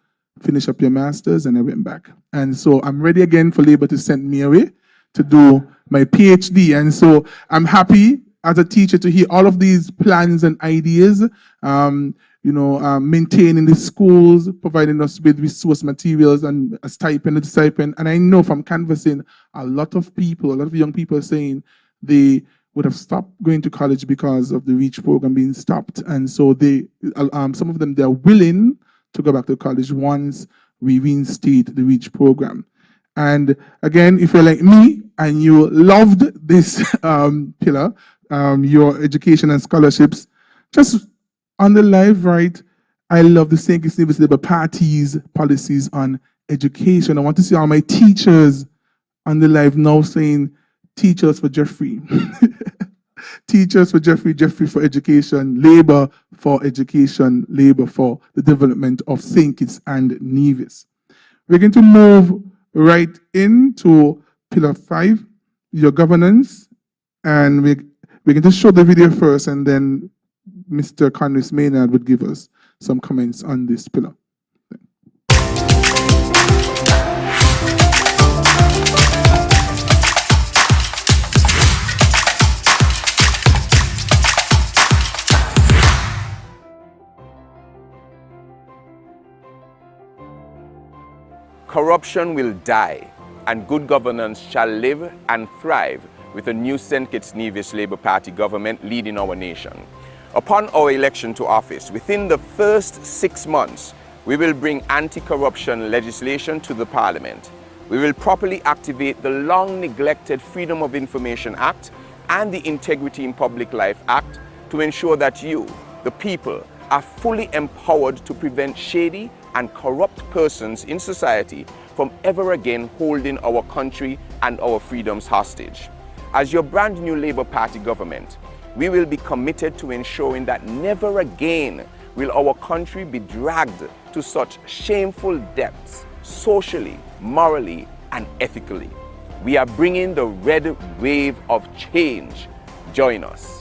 finish up your master's, and I went back. And so I'm ready again for labor to send me away to do my PhD. And so I'm happy as a teacher to hear all of these plans and ideas, maintaining the schools, providing us with resource materials and a stipend. And I know from canvassing, a lot of young people are saying they would have stopped going to college because of the REACH program being stopped. And so some of them, they're willing to go back to college once we reinstate the REACH program. And again, if you're like me and you loved this pillar, your education and scholarships, just on the live right, I love the St. Kitts-Nevis Labour Party's policies on education. I want to see all my teachers on the live now saying, teachers for Jeffrey. Teachers for Jeffrey, Jeffrey for education, labor for education, labor for the development of St. Kitts and Nevis. We're going to move right into Pillar 5, your governance, and we're going to show the video first, and then Mr. Conris Maynard would give us some comments on this pillar. Corruption will die, and good governance shall live and thrive with a new St. Kitts-Nevis Labour Party government leading our nation. Upon our election to office, within the first 6 months, we will bring anti-corruption legislation to the Parliament. We will properly activate the long-neglected Freedom of Information Act and the Integrity in Public Life Act to ensure that you, the people, are fully empowered to prevent shady and corrupt persons in society from ever again holding our country and our freedoms hostage. As your brand new Labour Party government, we will be committed to ensuring that never again will our country be dragged to such shameful depths, socially, morally, and ethically. We are bringing the red wave of change. Join us.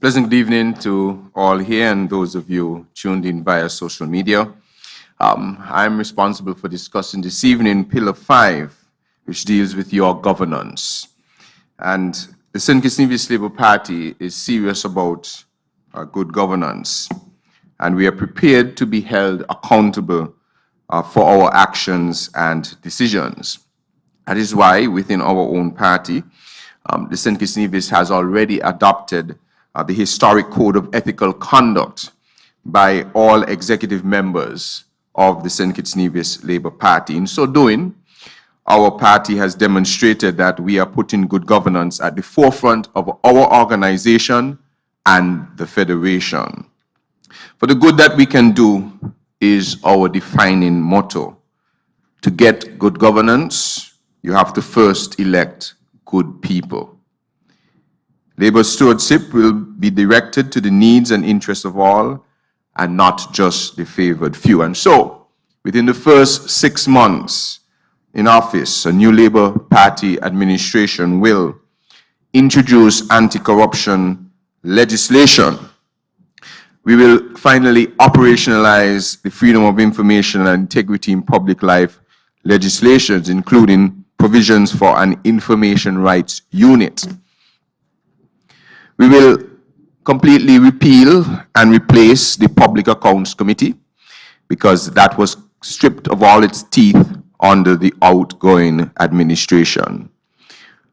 Pleasant good evening to all here and those of you tuned in via social media. I'm responsible for discussing this evening Pillar 5, which deals with your governance. And the St. Kitts-Nevis Labour Party is serious about good governance, and we are prepared to be held accountable for our actions and decisions. That is why within our own party, the St. Kitts-Nevis has already adopted the historic code of ethical conduct by all executive members of the St. Kitts-Nevis Labour Party. In so doing, our party has demonstrated that we are putting good governance at the forefront of our organization and the federation. For the good that we can do is our defining motto. To get good governance, you have to first elect good people. Labour stewardship will be directed to the needs and interests of all and not just the favored few. And so, within the first 6 months in office, a new Labour Party administration will introduce anti-corruption legislation. We will finally operationalize the Freedom of Information and Integrity in Public Life legislations, including provisions for an information rights unit. We will completely repeal and replace the Public Accounts Committee because that was stripped of all its teeth under the outgoing administration.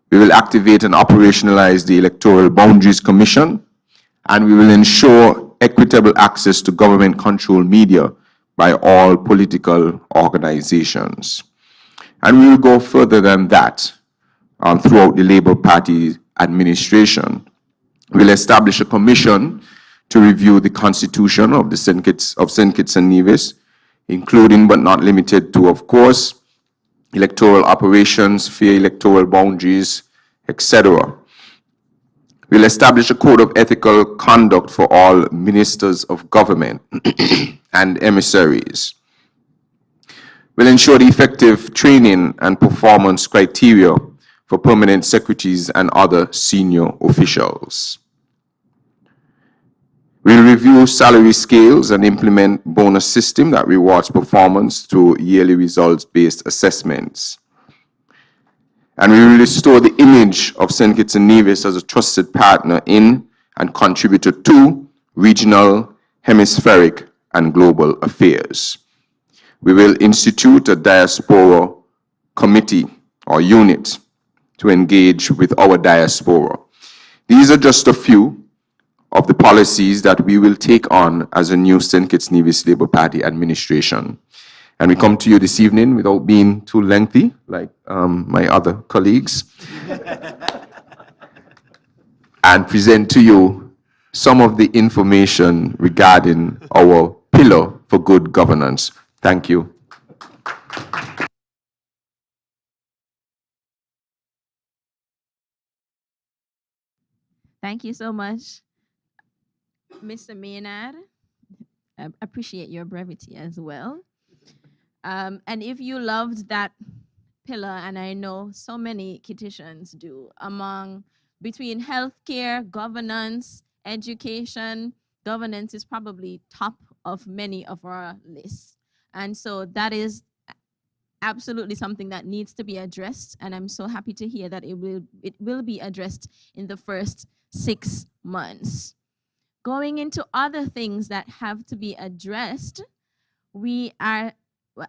We will activate and operationalize the Electoral Boundaries Commission, and we will ensure equitable access to government-controlled media by all political organizations. And we will go further than that throughout the Labour Party administration. We'll establish a commission to review the constitution of St. Kitts and Nevis, including but not limited to, of course, electoral operations, fair electoral boundaries, etc. We'll establish a code of ethical conduct for all ministers of government and emissaries. We'll ensure the effective training and performance criteria for permanent secretaries and other senior officials. We'll review salary scales and implement bonus system that rewards performance through yearly results-based assessments. And we will restore the image of St. Kitts and Nevis as a trusted partner in and contributor to regional, hemispheric, and global affairs. We will institute a diaspora committee or unit to engage with our diaspora. These are just a few of the policies that we will take on as a new St. Kitts-Nevis Labour Party administration. And we come to you this evening without being too lengthy, like my other colleagues, and present to you some of the information regarding our pillar for good governance. Thank you. Thank you so much, Mr. Maynard. I appreciate your brevity as well. And if you loved that pillar, and I know so many Kittitians do, between healthcare, governance, education, governance is probably top of many of our lists. And so that is absolutely something that needs to be addressed, and I'm so happy to hear that it will be addressed in the first 6 months. Going into other things that have to be addressed, I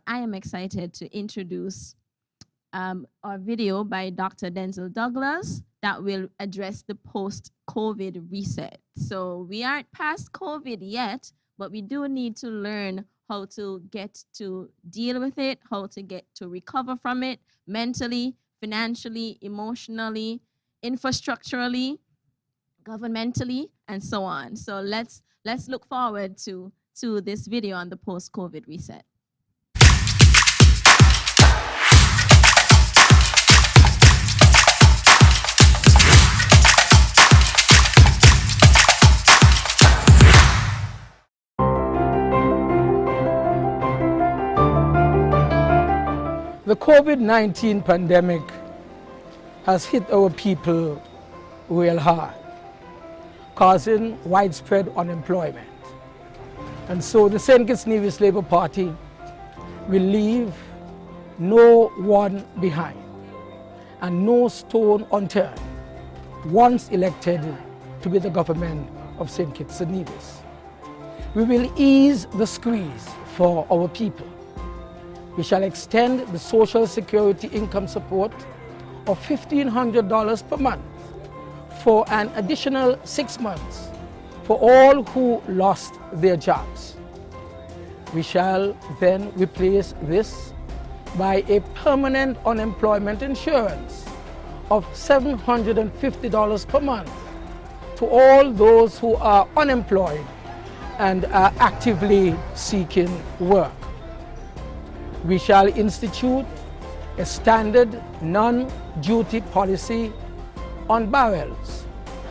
am excited to introduce our video by Dr. Denzel Douglas that will address the post-COVID reset. So we aren't past COVID yet, but we do need to learn how to get to deal with it, how to get to recover from it mentally, financially, emotionally, infrastructurally, governmentally, and so on. So let's look forward to this video on the post-COVID reset. The COVID-19 pandemic has hit our people real hard, causing widespread unemployment. And so the St. Kitts-Nevis Labour Party will leave no one behind and no stone unturned once elected to be the government of St. Kitts and Nevis. We will ease the squeeze for our people. We shall extend the Social Security income support of $1,500 per month for an additional 6 months for all who lost their jobs. We shall then replace this by a permanent unemployment insurance of $750 per month to all those who are unemployed and are actively seeking work. We shall institute a standard non-duty policy on barrels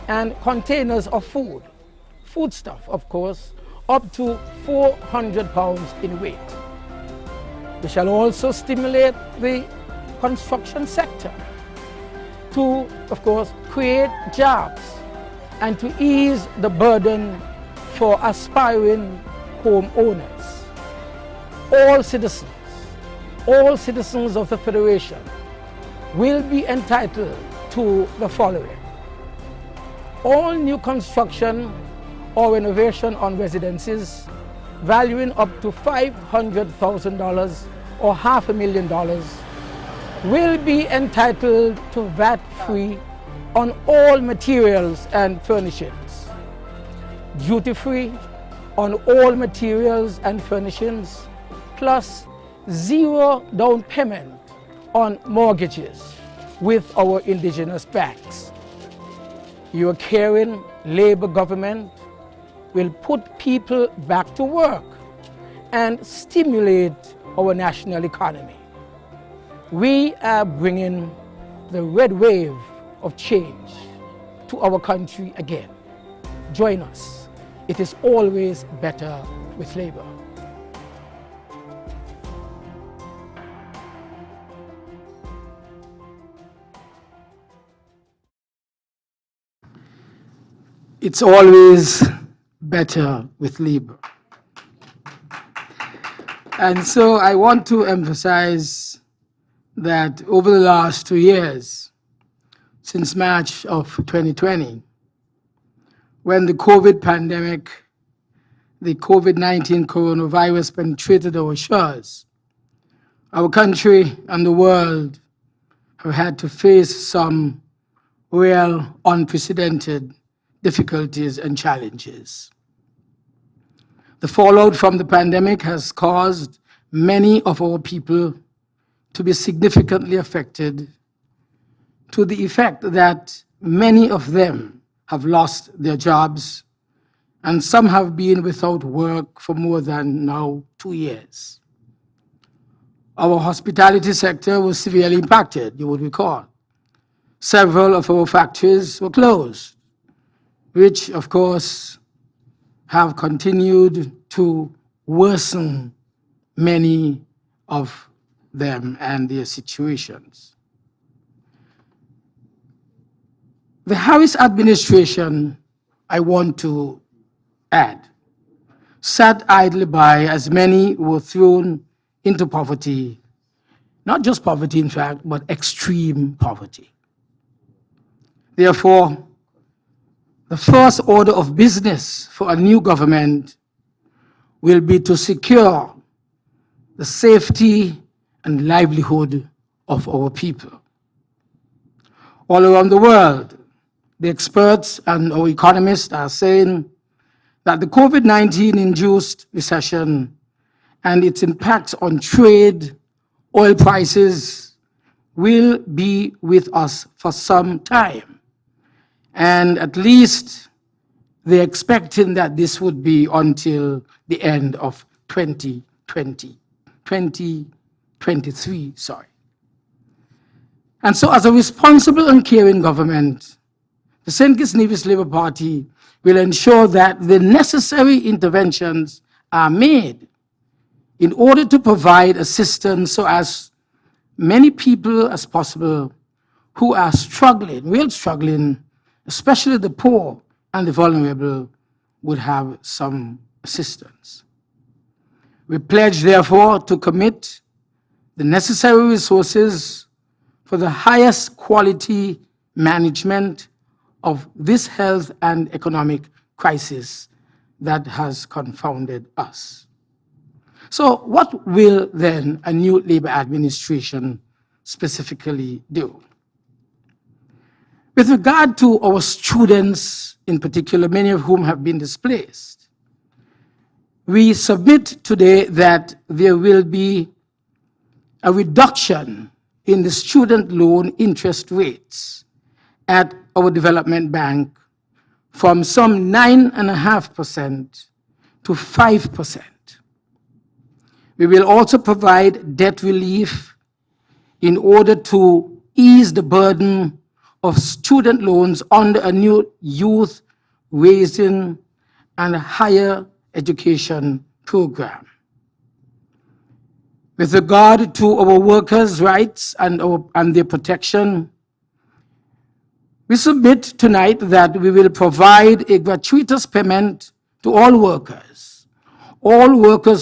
and containers of foodstuff, of course, up to 400 pounds in weight. We shall also stimulate the construction sector to, of course, create jobs and to ease the burden for aspiring homeowners. All citizens of the Federation will be entitled to the following: all new construction or renovation on residences valuing up to $500,000 or $500,000 will be entitled to VAT-free on all materials and furnishings, duty-free on all materials and furnishings, plus zero down payment on mortgages with our indigenous banks. Your caring Labour government will put people back to work and stimulate our national economy. We are bringing the red wave of change to our country again. Join us. It is always better with Labour. It's always better with Labour. And so I want to emphasize that over the last 2 years, since March of 2020, when the COVID pandemic, the COVID-19 coronavirus penetrated our shores, our country and the world have had to face some real unprecedented difficulties and challenges. The fallout from the pandemic has caused many of our people to be significantly affected, to the effect that many of them have lost their jobs and some have been without work for more than now 2 years. Our hospitality sector was severely impacted, you would recall. Several of our factories were closed, which of course have continued to worsen many of them and their situations. The Harris administration, I want to add, sat idly by as many were thrown into poverty, not just poverty in fact, but extreme poverty. Therefore, the first order of business for a new government will be to secure the safety and livelihood of our people. All around the world, the experts and our economists are saying that the COVID-19 induced recession and its impact on trade, oil prices, will be with us for some time. And at least they're expecting that this would be until the end of 2023, sorry. And so as a responsible and caring government, the St. Kitts-Nevis Labour Party will ensure that the necessary interventions are made in order to provide assistance so as many people as possible who are struggling, real struggling, especially the poor and the vulnerable, would have some assistance. We pledge, therefore, to commit the necessary resources for the highest quality management of this health and economic crisis that has confounded us. So what will then a new Labour administration specifically do? With regard to our students in particular, many of whom have been displaced, we submit today that there will be a reduction in the student loan interest rates at our development bank from some 9.5% to 5%. We will also provide debt relief in order to ease the burden of student loans under a new youth raising and higher education program. With regard to our workers' rights and their protection, we submit tonight that we will provide a gratuitous payment to all workers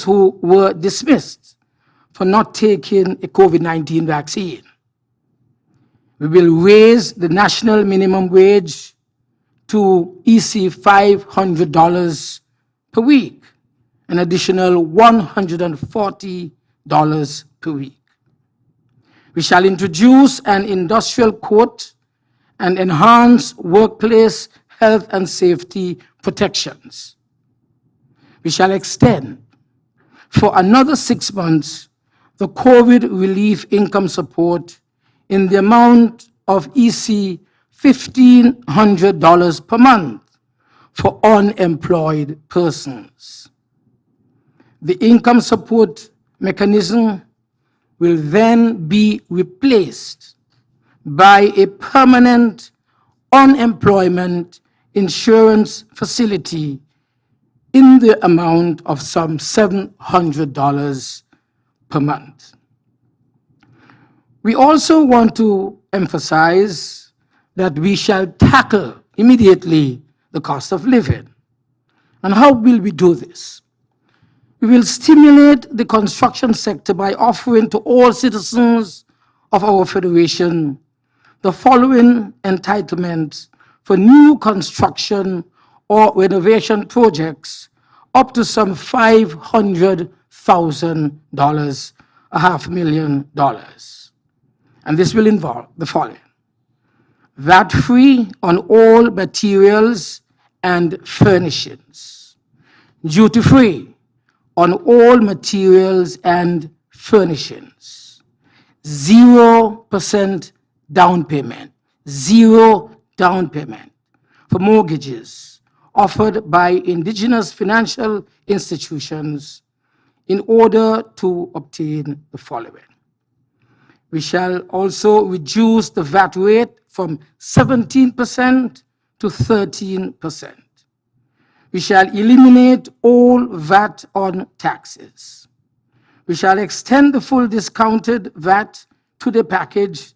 who were dismissed for not taking a COVID-19 vaccine. We will raise the national minimum wage to EC $500 per week, an additional $140 per week. We shall introduce an industrial court and enhance workplace health and safety protections. We shall extend for another 6 months the COVID relief income support in the amount of EC $1,500 per month for unemployed persons. The income support mechanism will then be replaced by a permanent unemployment insurance facility in the amount of some $700 per month. We also want to emphasize that we shall tackle immediately the cost of living. And how will we do this? We will stimulate the construction sector by offering to all citizens of our federation the following entitlements for new construction or renovation projects up to some $500,000, $500,000. And this will involve the following: VAT-free on all materials and furnishings, duty-free on all materials and furnishings, 0% down payment, 0 down payment for mortgages offered by indigenous financial institutions in order to obtain the following. We shall also reduce the VAT rate from 17% to 13%. We shall eliminate all VAT on taxes. We shall extend the full discounted VAT to the package,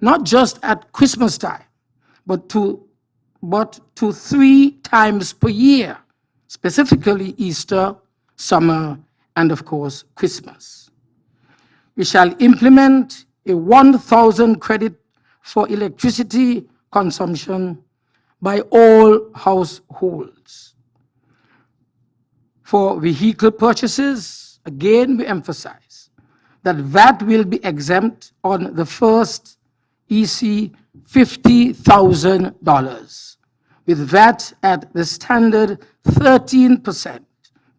not just at Christmas time, but to 3 times per year, specifically Easter, summer, and of course, Christmas. We shall implement a 1,000 credit for electricity consumption by all households. For vehicle purchases, again, we emphasize that VAT will be exempt on the first EC $50,000, with VAT at the standard 13%,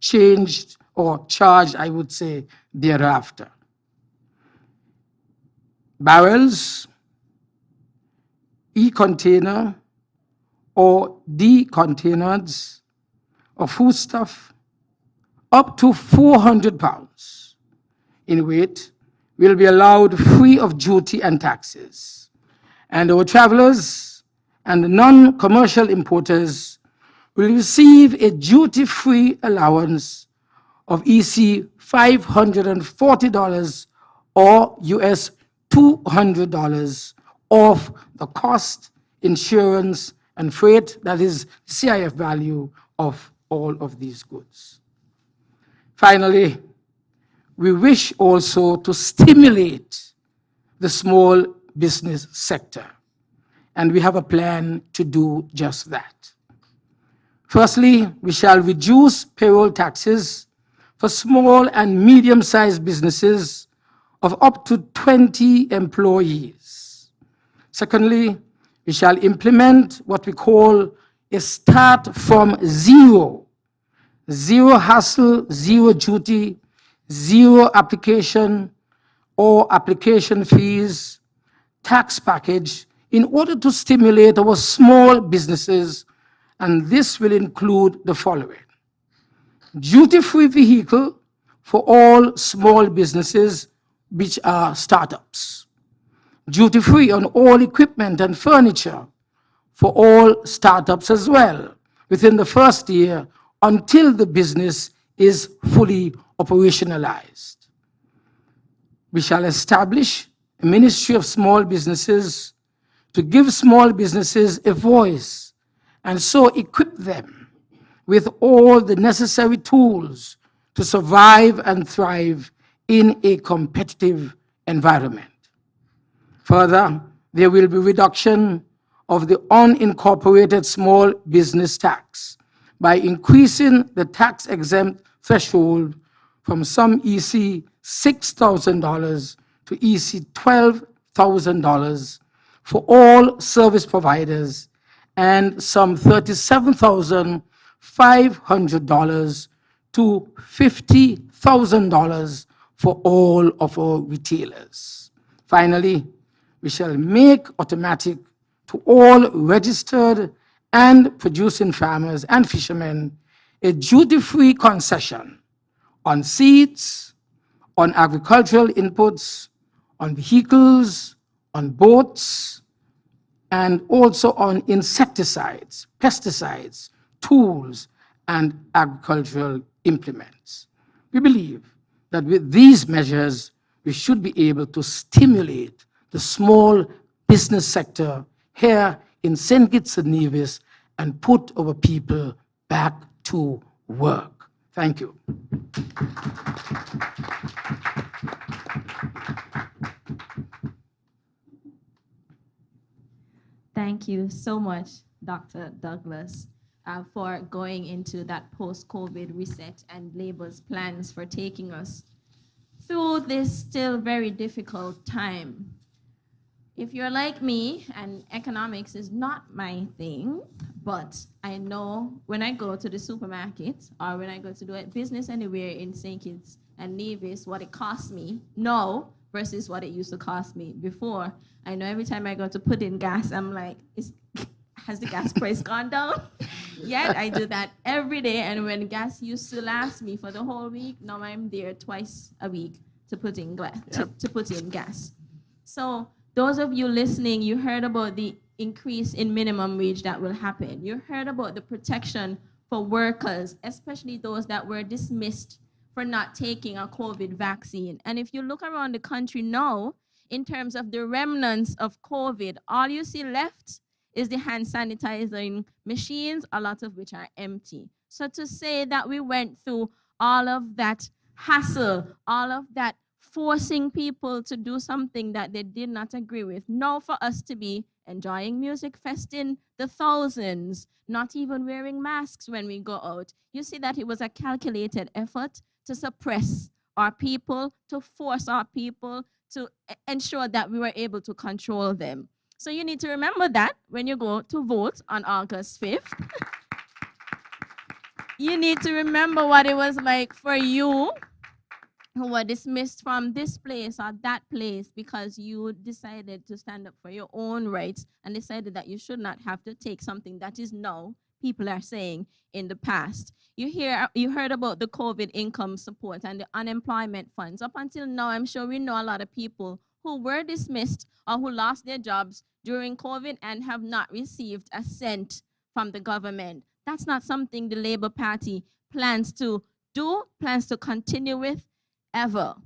changed or charged, I would say, thereafter. Barrels, e-container, or D-containers of foodstuff up to 400 pounds in weight will be allowed free of duty and taxes. And our travelers and non-commercial importers will receive a duty-free allowance of EC $540 or US $200 off the cost, insurance, and freight, that is CIF value of all of these goods. Finally, we wish also to stimulate the small business sector, and we have a plan to do just that. Firstly, we shall reduce payroll taxes for small and medium-sized businesses of up to 20 employees. Secondly, we shall implement what we call a start from zero, zero hassle, zero duty, zero application or application fees tax package in order to stimulate our small businesses, and this will include the following: duty-free vehicle for all small businesses which are startups, duty-free on all equipment and furniture for all startups as well within the first year until the business is fully operationalized. We shall establish a Ministry of Small Businesses to give small businesses a voice and so equip them with all the necessary tools to survive and thrive in a competitive environment. Further, there will be reduction of the unincorporated small business tax by increasing the tax-exempt threshold from some EC $6,000 to EC $12,000 for all service providers and some $37,500 to $50,000 for all of our retailers. Finally, we shall make automatic to all registered and producing farmers and fishermen a duty-free concession on seeds, on agricultural inputs, on vehicles, on boats, and also on insecticides, pesticides, tools, and agricultural implements. We believe that with these measures, we should be able to stimulate the small business sector here in St. Kitts-Nevis and put our people back to work. Thank you. Thank you so much, Dr. Douglas, for going into that post-COVID reset and Labour's plans for taking us through this still very difficult time. If you're like me, and economics is not my thing, but I know when I go to the supermarket or when I go to do a business anywhere in St. Kitts and Nevis, what it costs me now versus what it used to cost me before. I know every time I go to put in gas, I'm like, has the gas price gone down? Yet I do that every day, and when gas used to last me for the whole week, now I'm there twice a week to put in gas. So those of you listening, you heard about the increase in minimum wage that will happen. You heard about the protection for workers, especially those that were dismissed for not taking a COVID vaccine. And if you look around the country now, in terms of the remnants of COVID, all you see left is the hand sanitizing machines, a lot of which are empty. So to say that we went through all of that hassle, all of that forcing people to do something that they did not agree with, now for us to be enjoying music fest in the thousands, not even wearing masks when we go out, you see that it was a calculated effort to suppress our people, to force our people, to ensure that we were able to control them. So you need to remember that when you go to vote on August 5th. You need to remember what it was like for you who were dismissed from this place or that place because you decided to stand up for your own rights and decided that you should not have to take something that is now, people are saying, in the past. You heard about the COVID income support and the unemployment funds. Up until now, I'm sure we know a lot of people who were dismissed or who lost their jobs during COVID and have not received a cent from the government. That's not something the Labour Party plans to do, plans to continue with ever,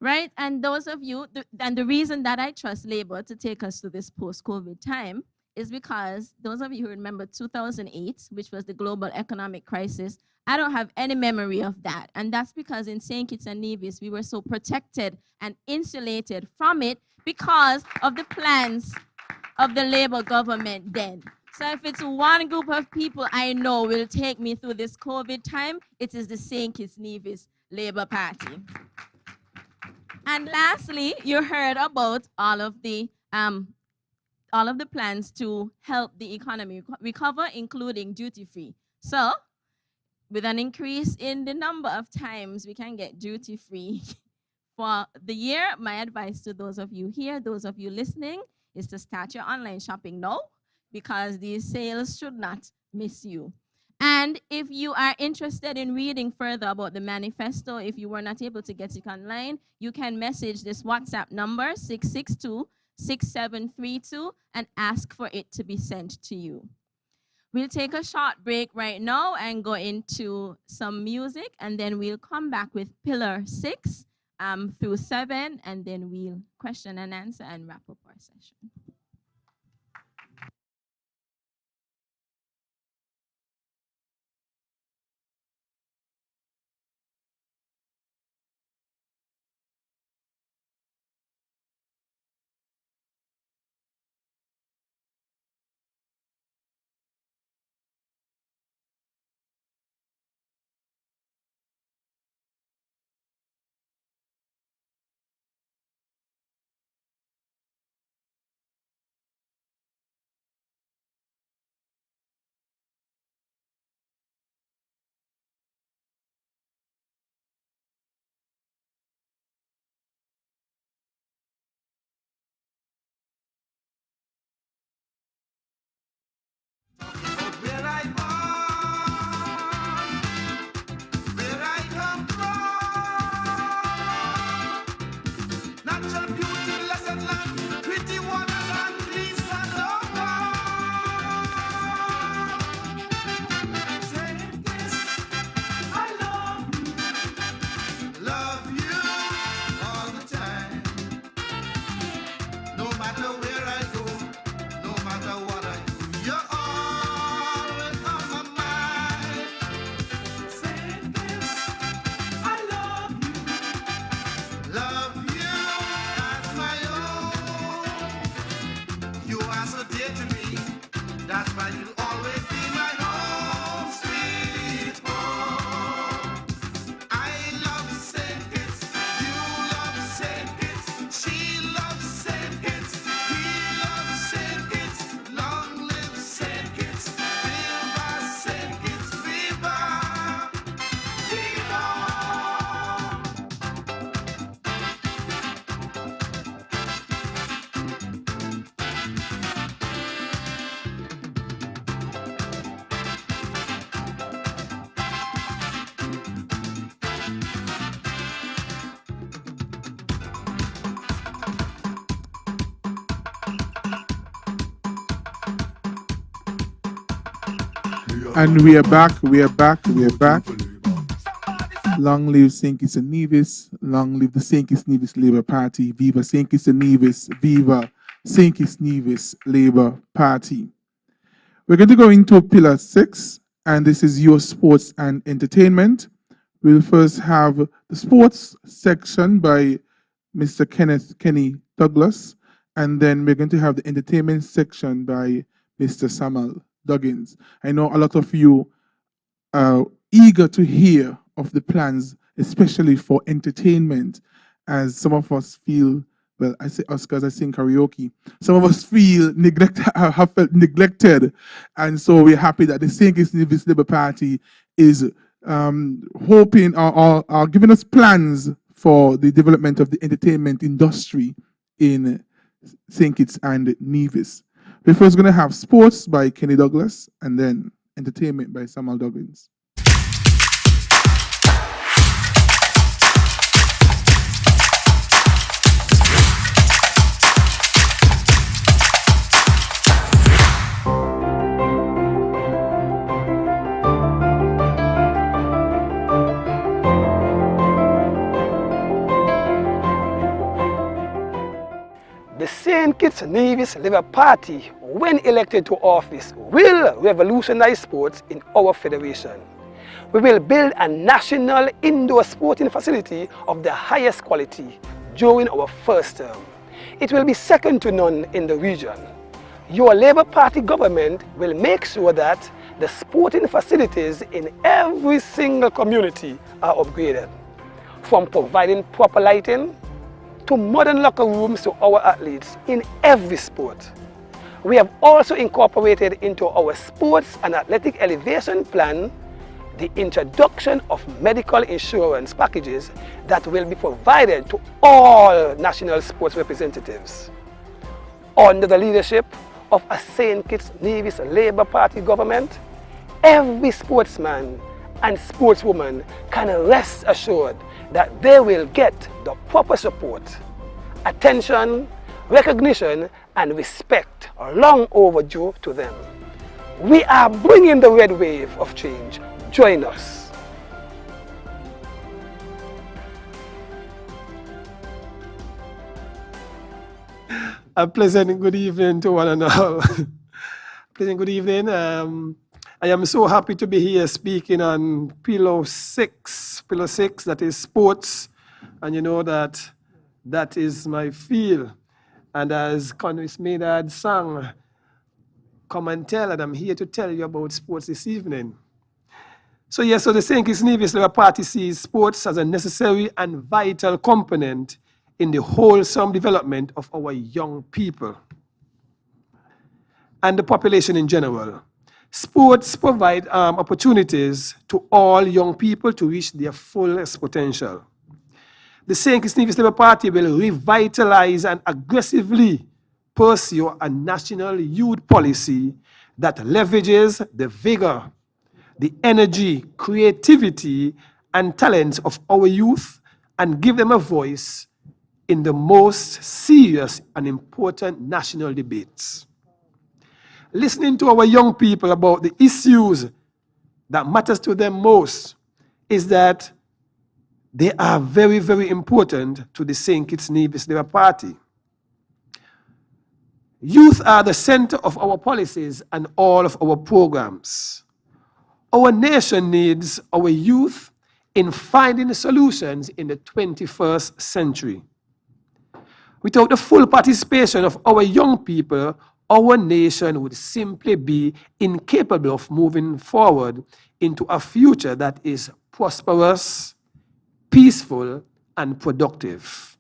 right? And those of you, and the reason that I trust Labour to take us to this post-COVID time is because those of you who remember 2008, which was the global economic crisis, I don't have any memory of that. And that's because in St. Kitts and Nevis, we were so protected and insulated from it because of the plans of the Labour government then. So if it's one group of people I know will take me through this COVID time, it is the St. Kitts-Nevis Labour Party. And lastly, you heard about all of the plans to help the economy recover, including duty-free. So with an increase in the number of times we can get duty-free for the year, my advice to those of you here, those of you listening, is to start your online shopping now, because these sales should not miss you. And if you are interested in reading further about the manifesto, if you were not able to get it online, you can message this WhatsApp number, 662-6732, and ask for it to be sent to you. We'll take a short break right now and go into some music, and then we'll come back with Pillar 6 through 7, and then we'll question and answer and wrap up our session. And we are back. Long live St. Kitts and Nevis. Long live the St. Kitts-Nevis Labour Party. Viva St. Kitts and Nevis. Viva St. Kitts-Nevis Labour Party. We're going to go into Pillar 6, and this is your sports and entertainment. We'll first have the sports section by Mr. Kenny Douglas, and then we're going to have the entertainment section by Mr. Samuel Duggins. I know a lot of you are eager to hear of the plans, especially for entertainment, as some of us feel, well, I say us because I sing karaoke, some of us feel have felt neglected, and so we're happy that the St. Kitts-Nevis Labour Party is hoping or giving us plans for the development of the entertainment industry in St. Kitts and Nevis. We're first going to have sports by Kenny Douglas and then entertainment by Samuel Duggins. The St. Kitts-Nevis Labour Party, when elected to office, will revolutionize sports in our federation. We will build a national indoor sporting facility of the highest quality during our first term. It will be second to none in the region. Your Labour Party government will make sure that the sporting facilities in every single community are upgraded, from providing proper lighting to modern locker rooms to our athletes in every sport. We have also incorporated into our sports and athletic elevation plan the introduction of medical insurance packages that will be provided to all national sports representatives. Under the leadership of a St. Kitts-Nevis Labour Party government, every sportsman and sportswoman can rest assured that they will get the proper support, attention, recognition, and respect long overdue to them. We are bringing the red wave of change. Join us. A pleasant good evening to one and all. Pleasant good evening. I am so happy to be here speaking on Pillar 6, that is sports. And you know that is my field. And as Conwis Maynard sang, come and tell, and I'm here to tell you about sports this evening. So yes, so the St. Kitts-Nevis Labour Party sees sports as a necessary and vital component in the wholesome development of our young people and the population in general. Sports provide opportunities to all young people to reach their fullest potential. The St. Kitts-Nevis Labour Party will revitalize and aggressively pursue a national youth policy that leverages the vigor, the energy, creativity, and talents of our youth and give them a voice in the most serious and important national debates. Listening to our young people about the issues that matters to them most is that they are very, very important to the St. Kitts-Nevis Labour Party. Youth are the center of our policies and all of our programs. Our nation needs our youth in finding solutions in the 21st century. Without the full participation of our young people, our nation would simply be incapable of moving forward into a future that is prosperous, peaceful, and productive.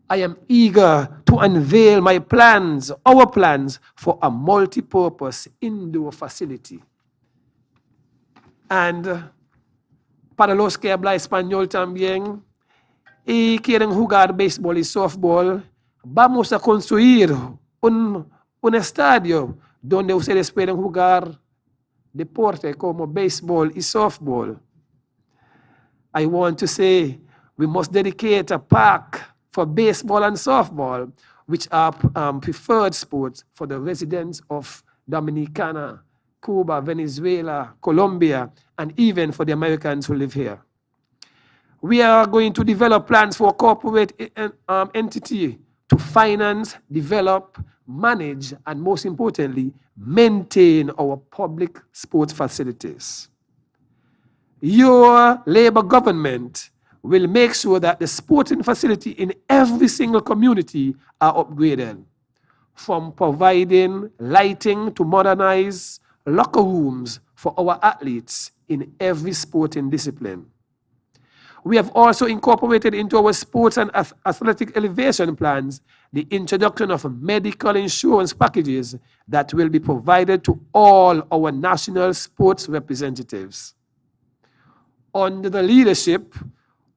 I am eager to unveil my plans, our plans, for a multi-purpose indoor facility. And para los que habla español también y quieren jugar béisbol y softball, vamos a construir un estadio donde ustedes pueden jugar deporte como béisbol y softball. I want to say we must dedicate a park for baseball and softball, which are preferred sports for the residents of Dominicana, Cuba, Venezuela, Colombia, and even for the Americans who live here. We are going to develop plans for a corporate entity to finance, develop, manage, and most importantly, maintain our public sports facilities. Your Labour government will make sure that the sporting facility in every single community are upgraded, from providing lighting to modernize locker rooms for our athletes in every sporting discipline. We have also incorporated into our sports and athletic elevation plans the introduction of medical insurance packages that will be provided to all our national sports representatives. under the leadership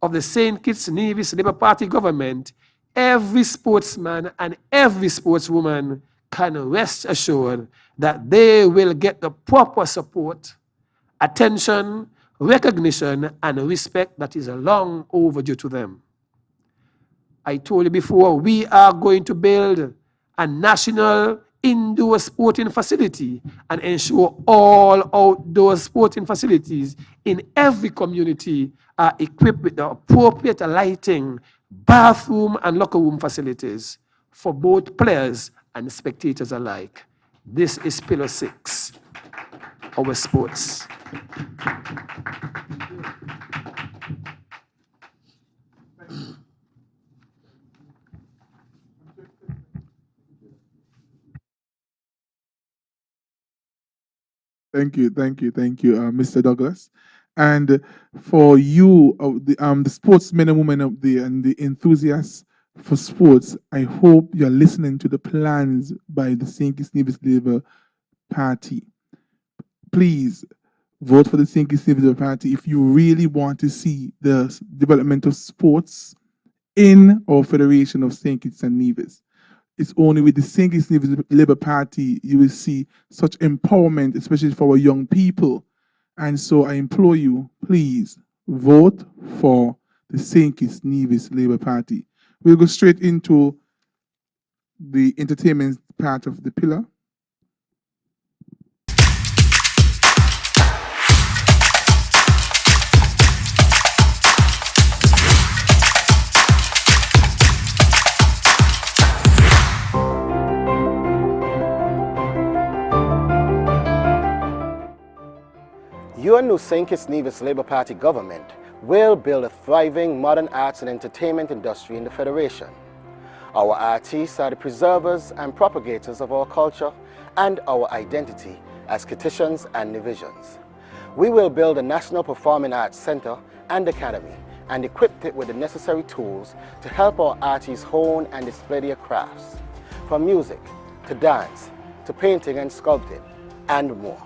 of the St. Kitts-Nevis Labour Party government, every sportsman and every sportswoman can rest assured that they will get the proper support, attention, recognition, and respect that is long overdue to them. I told you before, we are going to build a national indoor sporting facility and ensure all outdoor sporting facilities in every community are equipped with the appropriate lighting, bathroom, and locker room facilities for both players and spectators alike. This is Pillar 6, our sports. Thank you, Mr. Douglas. And for you, the sportsmen and women of and the enthusiasts for sports, I hope you're listening to the plans by the St. Kitts-Nevis Labour Party. Please vote for the St. Kitts-Nevis Labour Party if you really want to see the development of sports in our Federation of St. Kitts and Nevis. It's only with the St. Kitts-Nevis Labour Party you will see such empowerment, especially for our young people. And so I implore you, please vote for the St. Kitts-Nevis Labour Party. We'll go straight into the entertainment part of the pillar. Your new St. Kitts-Nevis Labour Party government will build a thriving modern arts and entertainment industry in the Federation. Our artists are the preservers and propagators of our culture and our identity as Kittitians and Nevisians. We will build a National Performing Arts Center and Academy and equip it with the necessary tools to help our artists hone and display their crafts, from music to dance to painting and sculpting and more.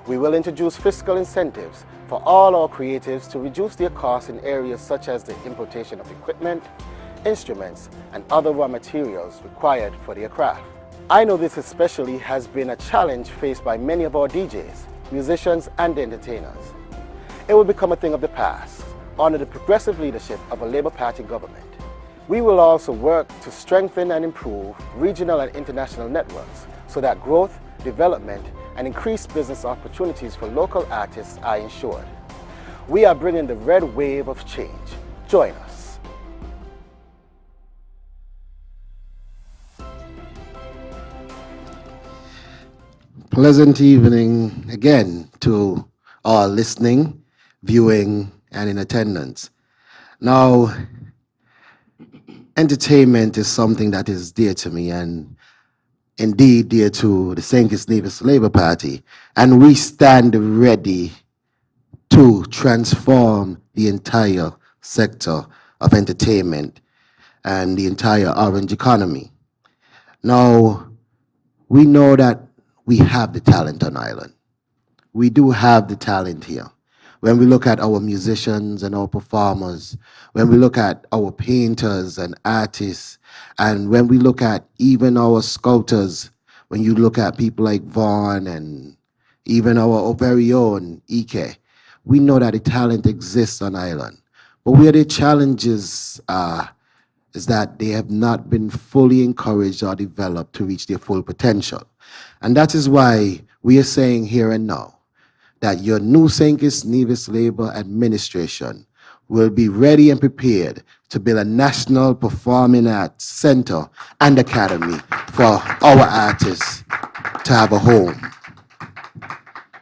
We will introduce fiscal incentives for all our creatives to reduce their costs in areas such as the importation of equipment, instruments, and other raw materials required for their craft. I know this especially has been a challenge faced by many of our DJs, musicians, and entertainers. It will become a thing of the past under the progressive leadership of a Labour Party government. We will also work to strengthen and improve regional and international networks so that growth, development, and increased business opportunities for local artists are ensured. We are bringing the red wave of change. Join us. Pleasant evening again to all listening, viewing, and in attendance. Now, entertainment is something that is dear to me and indeed dear to the St. Kitts-Nevis Labour Party, and we stand ready to transform the entire sector of entertainment and the entire orange economy. Now, we know that we have the talent on island. We do have the talent here. When we look at our musicians and our performers, when we look at our painters and artists, and when we look at even our sculptors, when you look at people like Vaughn and even our very own Ike, we know that the talent exists on island. But where the challenges are is that they have not been fully encouraged or developed to reach their full potential. And that is why we are saying here and now that your new St. Kitts-Nevis Labour administration will be ready and prepared to build a national performing arts center and academy for our artists to have a home.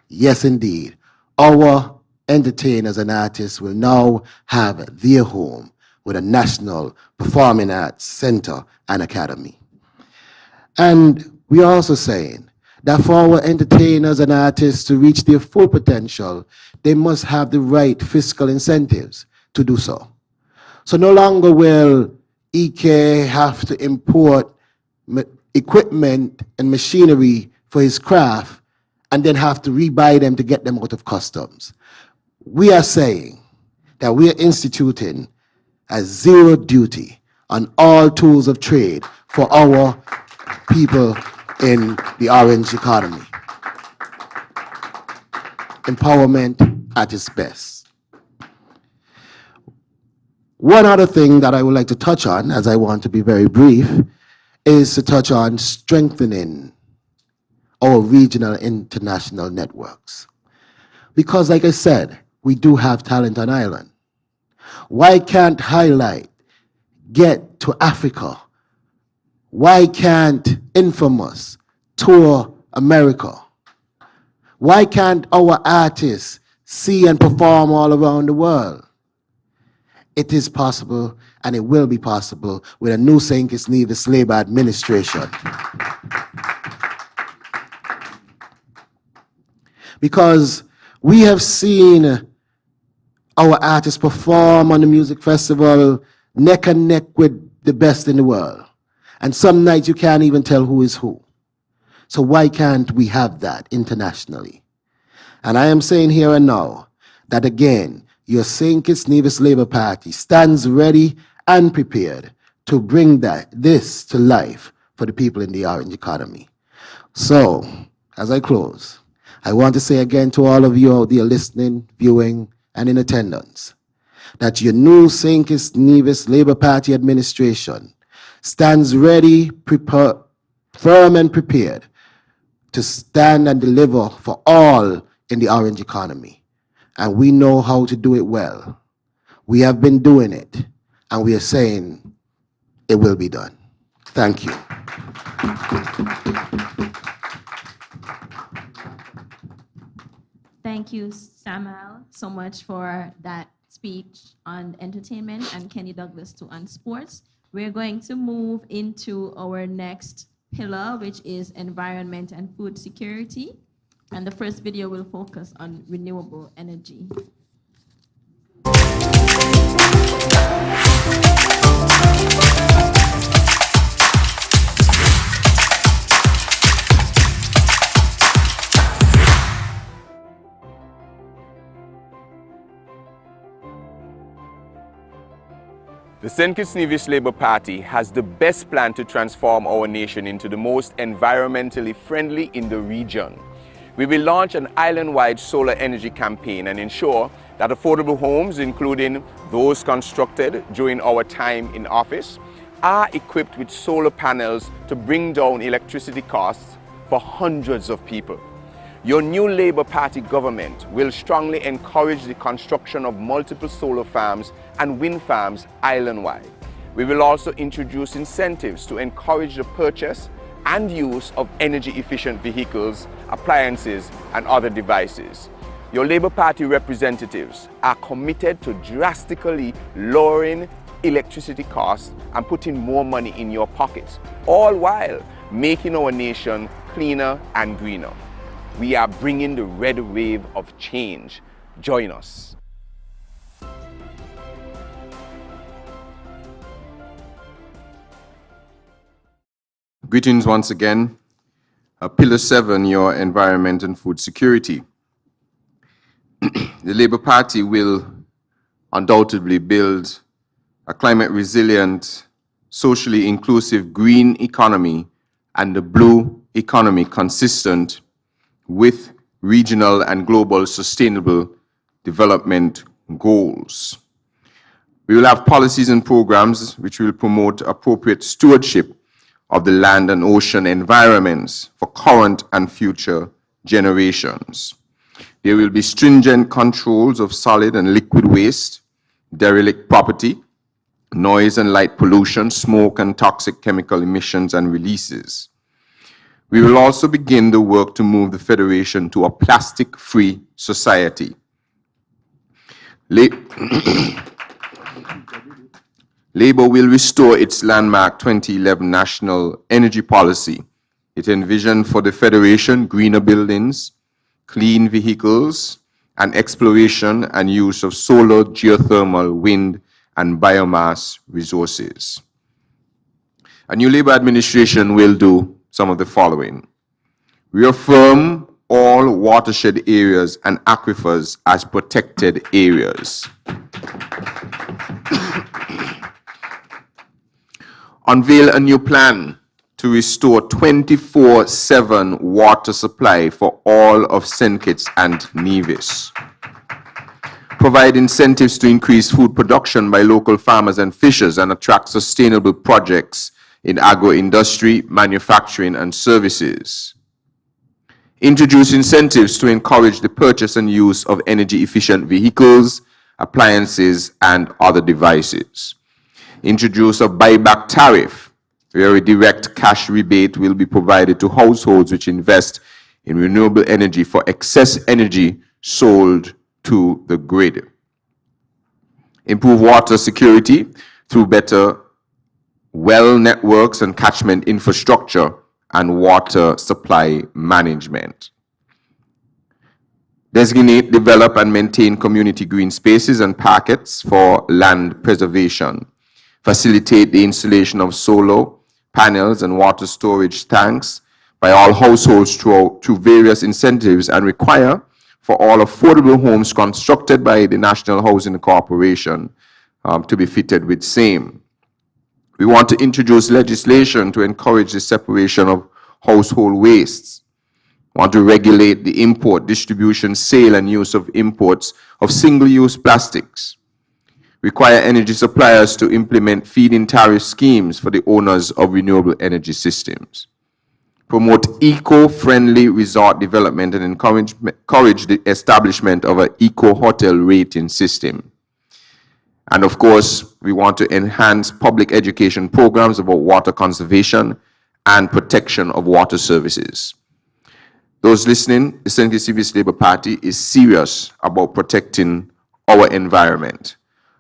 Yes, indeed. Our entertainers and artists will now have their home with a national performing arts center and academy. And we are also saying that for our entertainers and artists to reach their full potential, they must have the right fiscal incentives to do so. So no longer will EK have to import equipment and machinery for his craft and then have to rebuy them to get them out of customs. we are saying that we are instituting a zero duty on all tools of trade for our people in the orange economy. Empowerment at its best. One other thing that I would like to touch on, as I want to be very brief, is to touch on strengthening our regional international networks. Because like I said, we do have talent on island. Why can't Highlight get to Africa? Why can't Infamous tour America? Why can't our artists see and perform all around the world? It is possible, and it will be possible with a new St. Kitts-Nevis Labor administration. Because we have seen our artists perform on the music festival neck and neck with the best in the world. And some nights you can't even tell who is who. So why can't we have that internationally? And I am saying here and now that again, your St. Kitts-Nevis Labour Party stands ready and prepared to bring this to life for the people in the orange economy. So, as I close, I want to say again to all of you out there listening, viewing, and in attendance, that your new St. Kitts-Nevis Labour Party administration stands ready, firm and prepared to stand and deliver for all in the orange economy. And we know how to do it well. We have been doing it, and we are saying it will be done. Thank you. Thank you, Samuel, so much for that speech on entertainment, and Kenny Douglas too on sports. We're going to move into our next pillar, which is environment and food security. And the first video will focus on renewable energy. The St. Kitts-Nevis Labour Party has the best plan to transform our nation into the most environmentally friendly in the region. We will launch an island-wide solar energy campaign and ensure that affordable homes, including those constructed during our time in office, are equipped with solar panels to bring down electricity costs for hundreds of people. Your new Labour Party government will strongly encourage the construction of multiple solar farms and wind farms island-wide. We will also introduce incentives to encourage the purchase and use of energy-efficient vehicles, appliances, and other devices. Your Labour Party representatives are committed to drastically lowering electricity costs and putting more money in your pockets, all while making our nation cleaner and greener. We are bringing the red wave of change. Join us. Greetings once again. Pillar 7, your environment and food security. The Labour Party will undoubtedly build a climate resilient, socially inclusive green economy and the blue economy consistent with regional and global sustainable development goals. We will have policies and programs which will promote appropriate stewardship of the land and ocean environments for current and future generations. There will be stringent controls of solid and liquid waste, derelict property, noise and light pollution, smoke and toxic chemical emissions and releases. We will also begin the work to move the Federation to a plastic-free society. Labour will restore its landmark 2011 National Energy Policy. It envisioned for the Federation greener buildings, clean vehicles, and exploration and use of solar, geothermal, wind, and biomass resources. A new Labour administration will do some of the following: reaffirm all watershed areas and aquifers as protected areas. Unveil a new plan to restore 24/7 water supply for all of St. Kitts and Nevis. Provide incentives to increase food production by local farmers and fishers and attract sustainable projects in agro-industry, manufacturing, and services. Introduce incentives to encourage the purchase and use of energy-efficient vehicles, appliances, and other devices. Introduce a buyback tariff, where a direct cash rebate will be provided to households which invest in renewable energy for excess energy sold to the grid. Improve water security through better well networks and catchment infrastructure and water supply management. Designate, develop, and maintain community green spaces and parkets for land preservation. Facilitate the installation of solar panels and water storage tanks by all households through various incentives, and require for all affordable homes constructed by the National Housing Corporation to be fitted with same. We want to introduce legislation to encourage the separation of household wastes. We want to regulate the import, distribution, sale, and use of imports of single-use plastics. Require energy suppliers to implement feed-in tariff schemes for the owners of renewable energy systems. Promote eco-friendly resort development and encourage the establishment of an eco-hotel rating system. And of course, we want to enhance public education programs about water conservation and protection of water services. Those listening, the St. Kitts-Nevis Labour Party is serious about protecting our environment,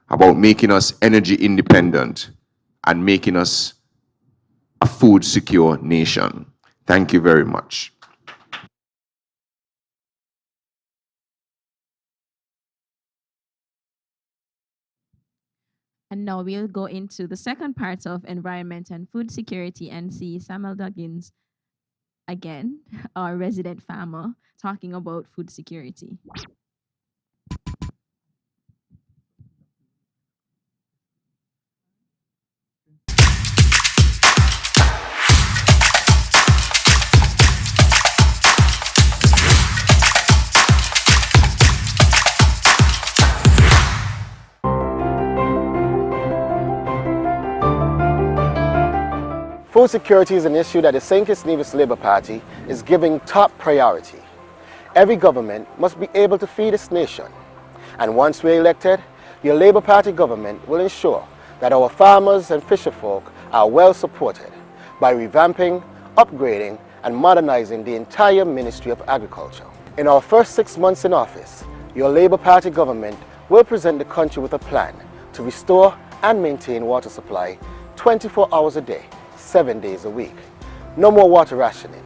about making us energy independent, and making us a food secure nation. Thank you very much. And now we'll go into the second part of environment and food security and see Samuel Duggins again, our resident farmer, talking about food security. Food security is an issue that the St. Kitts-Nevis Labour Party is giving top priority. Every government must be able to feed its nation. And once we're elected, your Labour Party government will ensure that our farmers and fisherfolk are well supported by revamping, upgrading, and modernizing the entire Ministry of Agriculture. In our first 6 months in office, your Labour Party government will present the country with a plan to restore and maintain water supply 24 hours a day, 7 days a week. No more water rationing.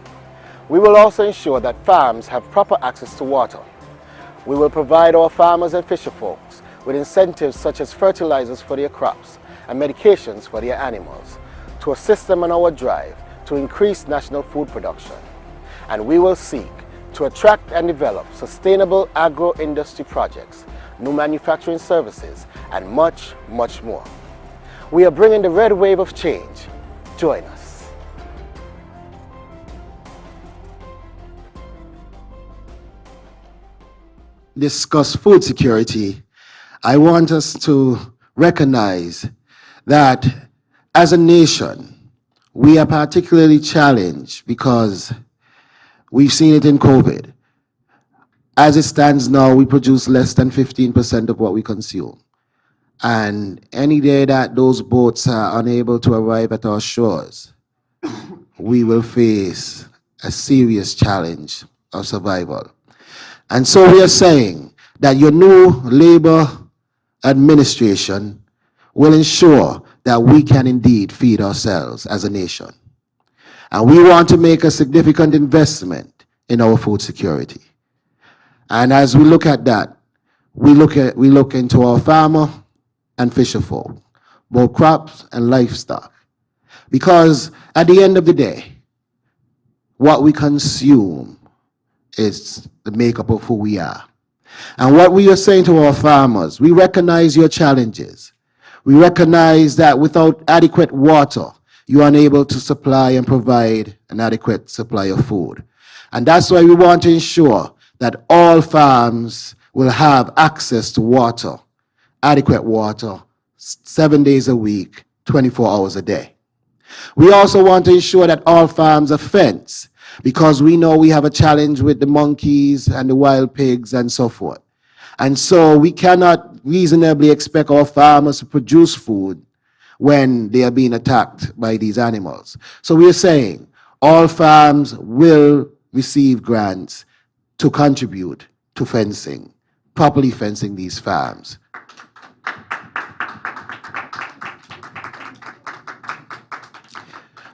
We will also ensure that farms have proper access to water. We will provide our farmers and fisherfolks with incentives such as fertilizers for their crops and medications for their animals to assist them on our drive to increase national food production. And we will seek to attract and develop sustainable agro-industry projects, new manufacturing services, and much, much more. We are bringing the red wave of change. Join us. Discuss food security, I want us to recognize that as a nation, we are particularly challenged because we've seen it in COVID. As it stands now, we produce less than 15% of what we consume. And any day that those boats are unable to arrive at our shores, we will face a serious challenge of survival. And so we are saying that your new Labour administration will ensure that we can indeed feed ourselves as a nation. And we want to make a significant investment in our food security. And as we look at that, we look into our farmer and fisherfolk, both crops and livestock. Because at the end of the day, what we consume is the makeup of who we are. And what we are saying to our farmers, we recognize your challenges. We recognize that without adequate water, you are unable to supply and provide an adequate supply of food. And that's why we want to ensure that all farms will have access to water, adequate water, 7 days a week, 24 hours a day. We also want to ensure that all farms are fenced, because we know we have a challenge with the monkeys and the wild pigs and so forth. And so we cannot reasonably expect our farmers to produce food when they are being attacked by these animals. So we are saying all farms will receive grants to contribute to fencing, properly fencing these farms.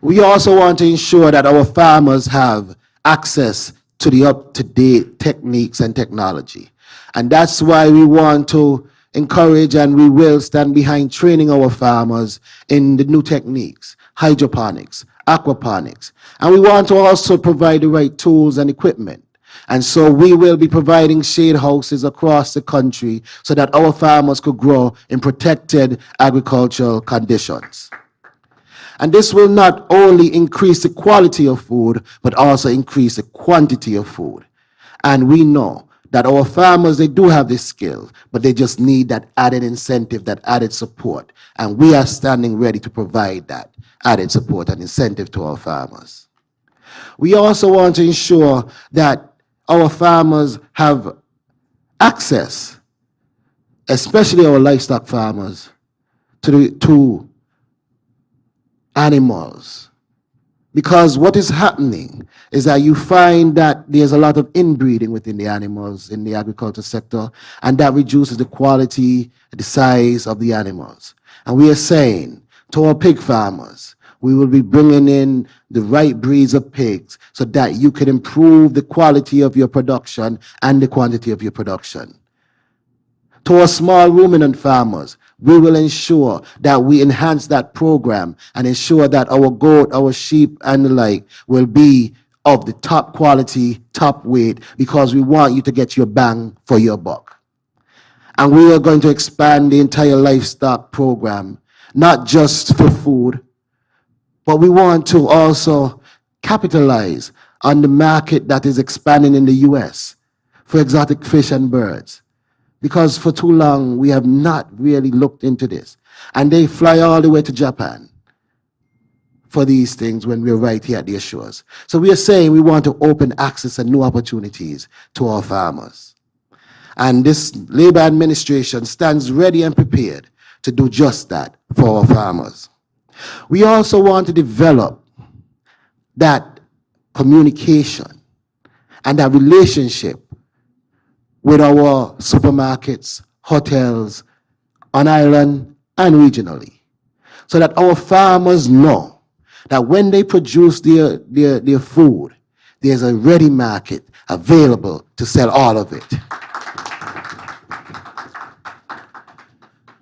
We also want to ensure that our farmers have access to the up-to-date techniques and technology. And that's why we want to encourage, and we will stand behind training our farmers in the new techniques, hydroponics, aquaponics. And we want to also provide the right tools and equipment. And so we will be providing shade houses across the country so that our farmers could grow in protected agricultural conditions. And this will not only increase the quality of food, but also increase the quantity of food. And we know that our farmers, they do have this skill, but they just need that added incentive, that added support. And we are standing ready to provide that added support and incentive to our farmers. We also want to ensure that our farmers have access, especially our livestock farmers, to animals. Because what is happening is that you find that there's a lot of inbreeding within the animals in the agriculture sector, and that reduces the quality, the size of the animals. And we are saying to our pig farmers, we will be bringing in the right breeds of pigs so that you can improve the quality of your production and the quantity of your production. To our small ruminant farmers, we will ensure that we enhance that program and ensure that our goat, our sheep, and the like will be of the top quality, top weight, because we want you to get your bang for your buck. And we are going to expand the entire livestock program, not just for food, but we want to also capitalize on the market that is expanding in the US for exotic fish and birds. Because for too long, we have not really looked into this. And they fly all the way to Japan for these things when we're right here at their shores. So we are saying we want to open access and new opportunities to our farmers. And this Labor administration stands ready and prepared to do just that for our farmers. We also want to develop that communication and that relationship with our supermarkets, hotels, on island and regionally, so that our farmers know that when they produce their food, there's a ready market available to sell all of it.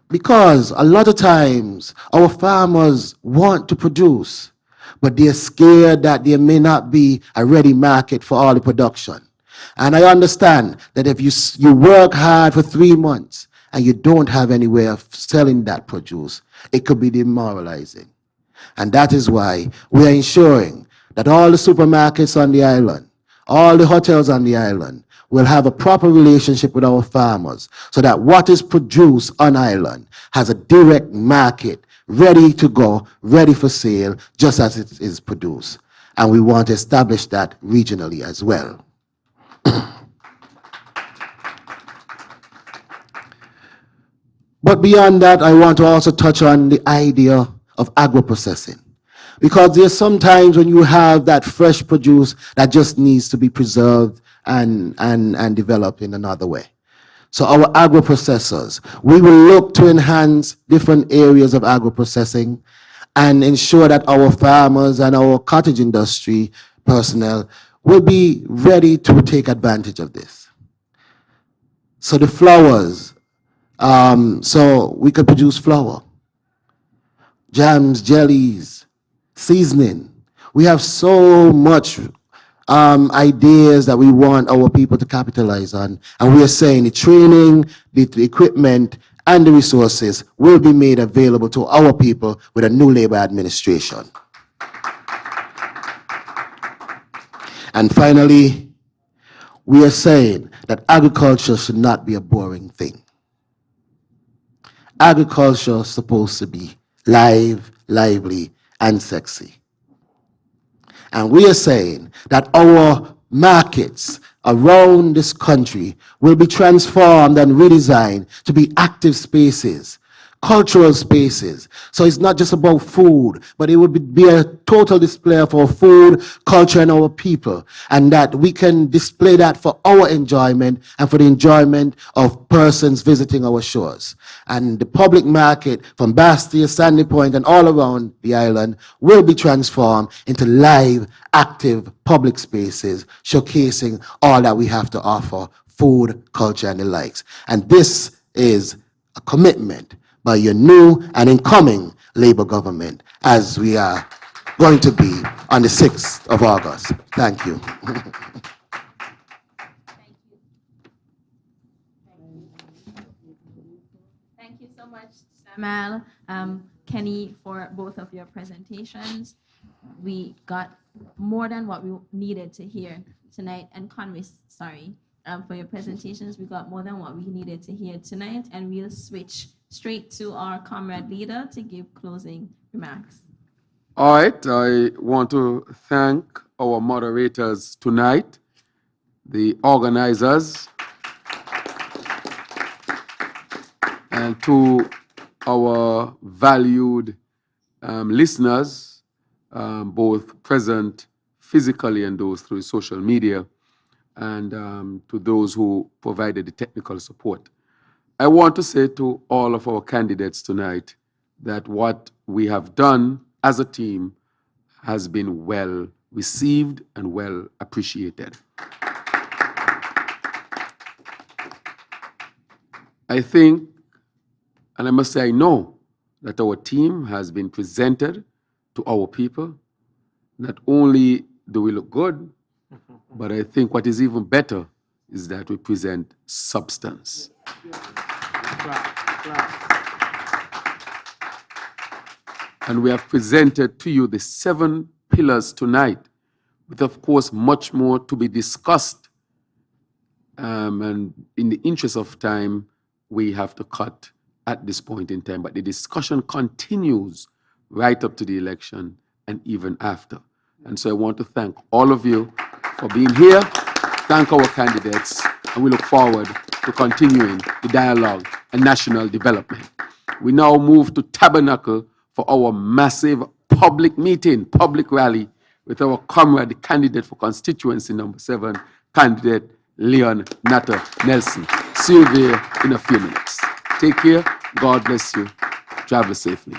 Because a lot of times our farmers want to produce, but they're scared that there may not be a ready market for all the production. And I understand that if you work hard for 3 months and you don't have any way of selling that produce, it could be demoralizing. And that is why we are ensuring that all the supermarkets on the island, all the hotels on the island will have a proper relationship with our farmers so that what is produced on island has a direct market ready to go, ready for sale, just as it is produced. And we want to establish that regionally as well. But beyond that, I want to also touch on the idea of agro-processing. Because there's sometimes when you have that fresh produce that just needs to be preserved and developed in another way. So our agro-processors, we will look to enhance different areas of agro-processing and ensure that our farmers and our cottage industry personnel will be ready to take advantage of this. So the flowers, so we could produce flour, jams, jellies, seasoning. We have so much ideas that we want our people to capitalize on. And we are saying the training, the equipment, and the resources will be made available to our people with a new labor administration. And finally, we are saying that agriculture should not be a boring thing. Agriculture is supposed to be live, lively, and sexy. And we are saying that our markets around this country will be transformed and redesigned to be active spaces, cultural spaces. So it's not just about food, but it would be a total display of our food, culture, and our people. And that we can display that for our enjoyment and for the enjoyment of persons visiting our shores. And the public market from Bastia, Sandy Point, and all around the island will be transformed into live, active public spaces, showcasing all that we have to offer, food, culture, and the likes. And this is a commitment by your new and incoming Labour government, as we are going to be on the 6th of August. Thank you. Thank you so much, Samuel, Kenny, for both of your presentations. We got more than what we needed to hear tonight, and Conway, sorry, for your presentations. We got more than what we needed to hear tonight, and we'll switch straight to our comrade leader to give closing remarks. All right, I want to thank our moderators tonight, the organizers, and to our valued listeners, both present physically and those through social media, and to those who provided the technical support. I want to say to all of our candidates tonight that what we have done as a team has been well received and well appreciated. I think, and I must say I know, that our team has been presented to our people. Not only do we look good, but I think what is even better is that we present substance. And we have presented to you the 7 pillars tonight, with of course much more to be discussed. And in the interest of time, we have to cut at this point in time. But the discussion continues right up to the election and even after. And so I want to thank all of you for being here. Thank our candidates, and we look forward to continuing the dialogue and national development. We now move to Tabernacle for our massive public meeting, public rally with our comrade, the candidate for constituency number 7, candidate Leon Natter Nelson. See you there in a few minutes. Take care. God bless you. Travel safely.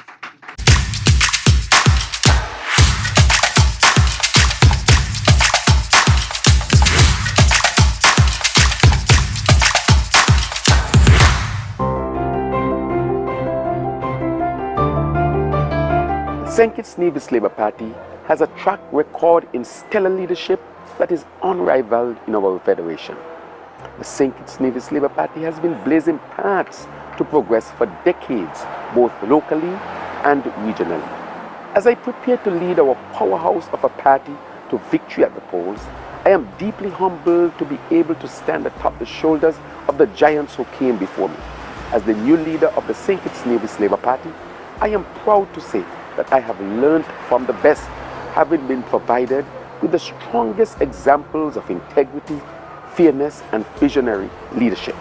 St. Kitts-Nevis Labour Party has a track record in stellar leadership that is unrivaled in our federation. The St. Kitts-Nevis Labour Party has been blazing paths to progress for decades, both locally and regionally. As I prepare to lead our powerhouse of a party to victory at the polls, I am deeply humbled to be able to stand atop the shoulders of the giants who came before me. As the new leader of the St. Kitts-Nevis Labour Party, I am proud to say that I have learned from the best, having been provided with the strongest examples of integrity, fairness, and visionary leadership.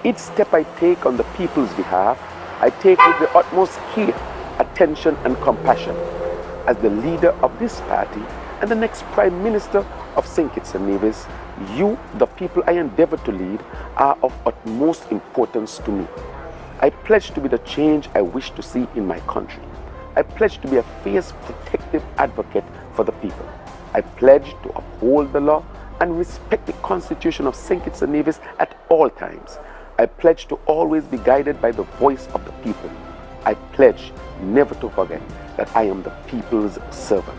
Each step I take on the people's behalf, I take with the utmost care, attention, and compassion. As the leader of this party and the next Prime Minister of St. Kitts and Nevis, you, the people I endeavor to lead, are of utmost importance to me. I pledge to be the change I wish to see in my country. I pledge to be a fierce, protective advocate for the people. I pledge to uphold the law and respect the Constitution of St. Kitts and Nevis at all times. I pledge to always be guided by the voice of the people. I pledge never to forget that I am the people's servant.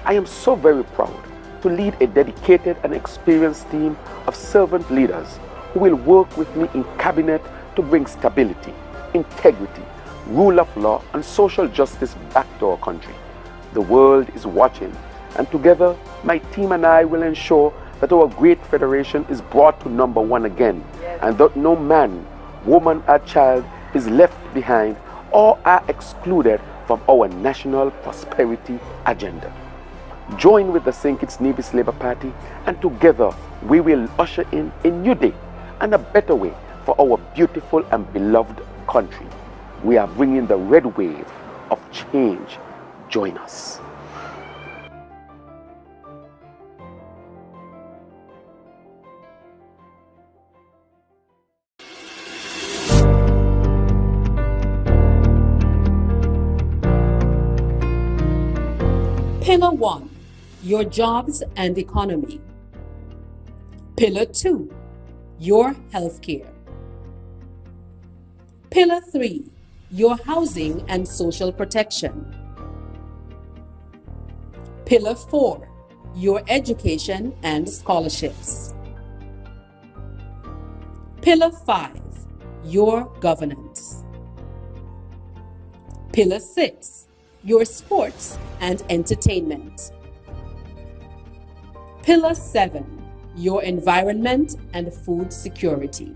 I am so very proud to lead a dedicated and experienced team of servant leaders who will work with me in cabinet to bring stability, integrity, rule of law, and social justice back to our country. The world is watching, and together, my team and I will ensure that our great federation is brought to #1 again, and that no man, woman, or child is left behind or are excluded from our national prosperity agenda. Join with the St. Kitts-Nevis Labour Party, and together we will usher in a new day and a better way for our beautiful and beloved country. We are bringing the red wave of change. Join us. Pillar 1, your jobs and economy. Pillar 2, your healthcare. Pillar 3, your housing and social protection. Pillar 4, your education and scholarships. Pillar 5, your governance. Pillar 6, your sports and entertainment. Pillar 7, your environment and food security.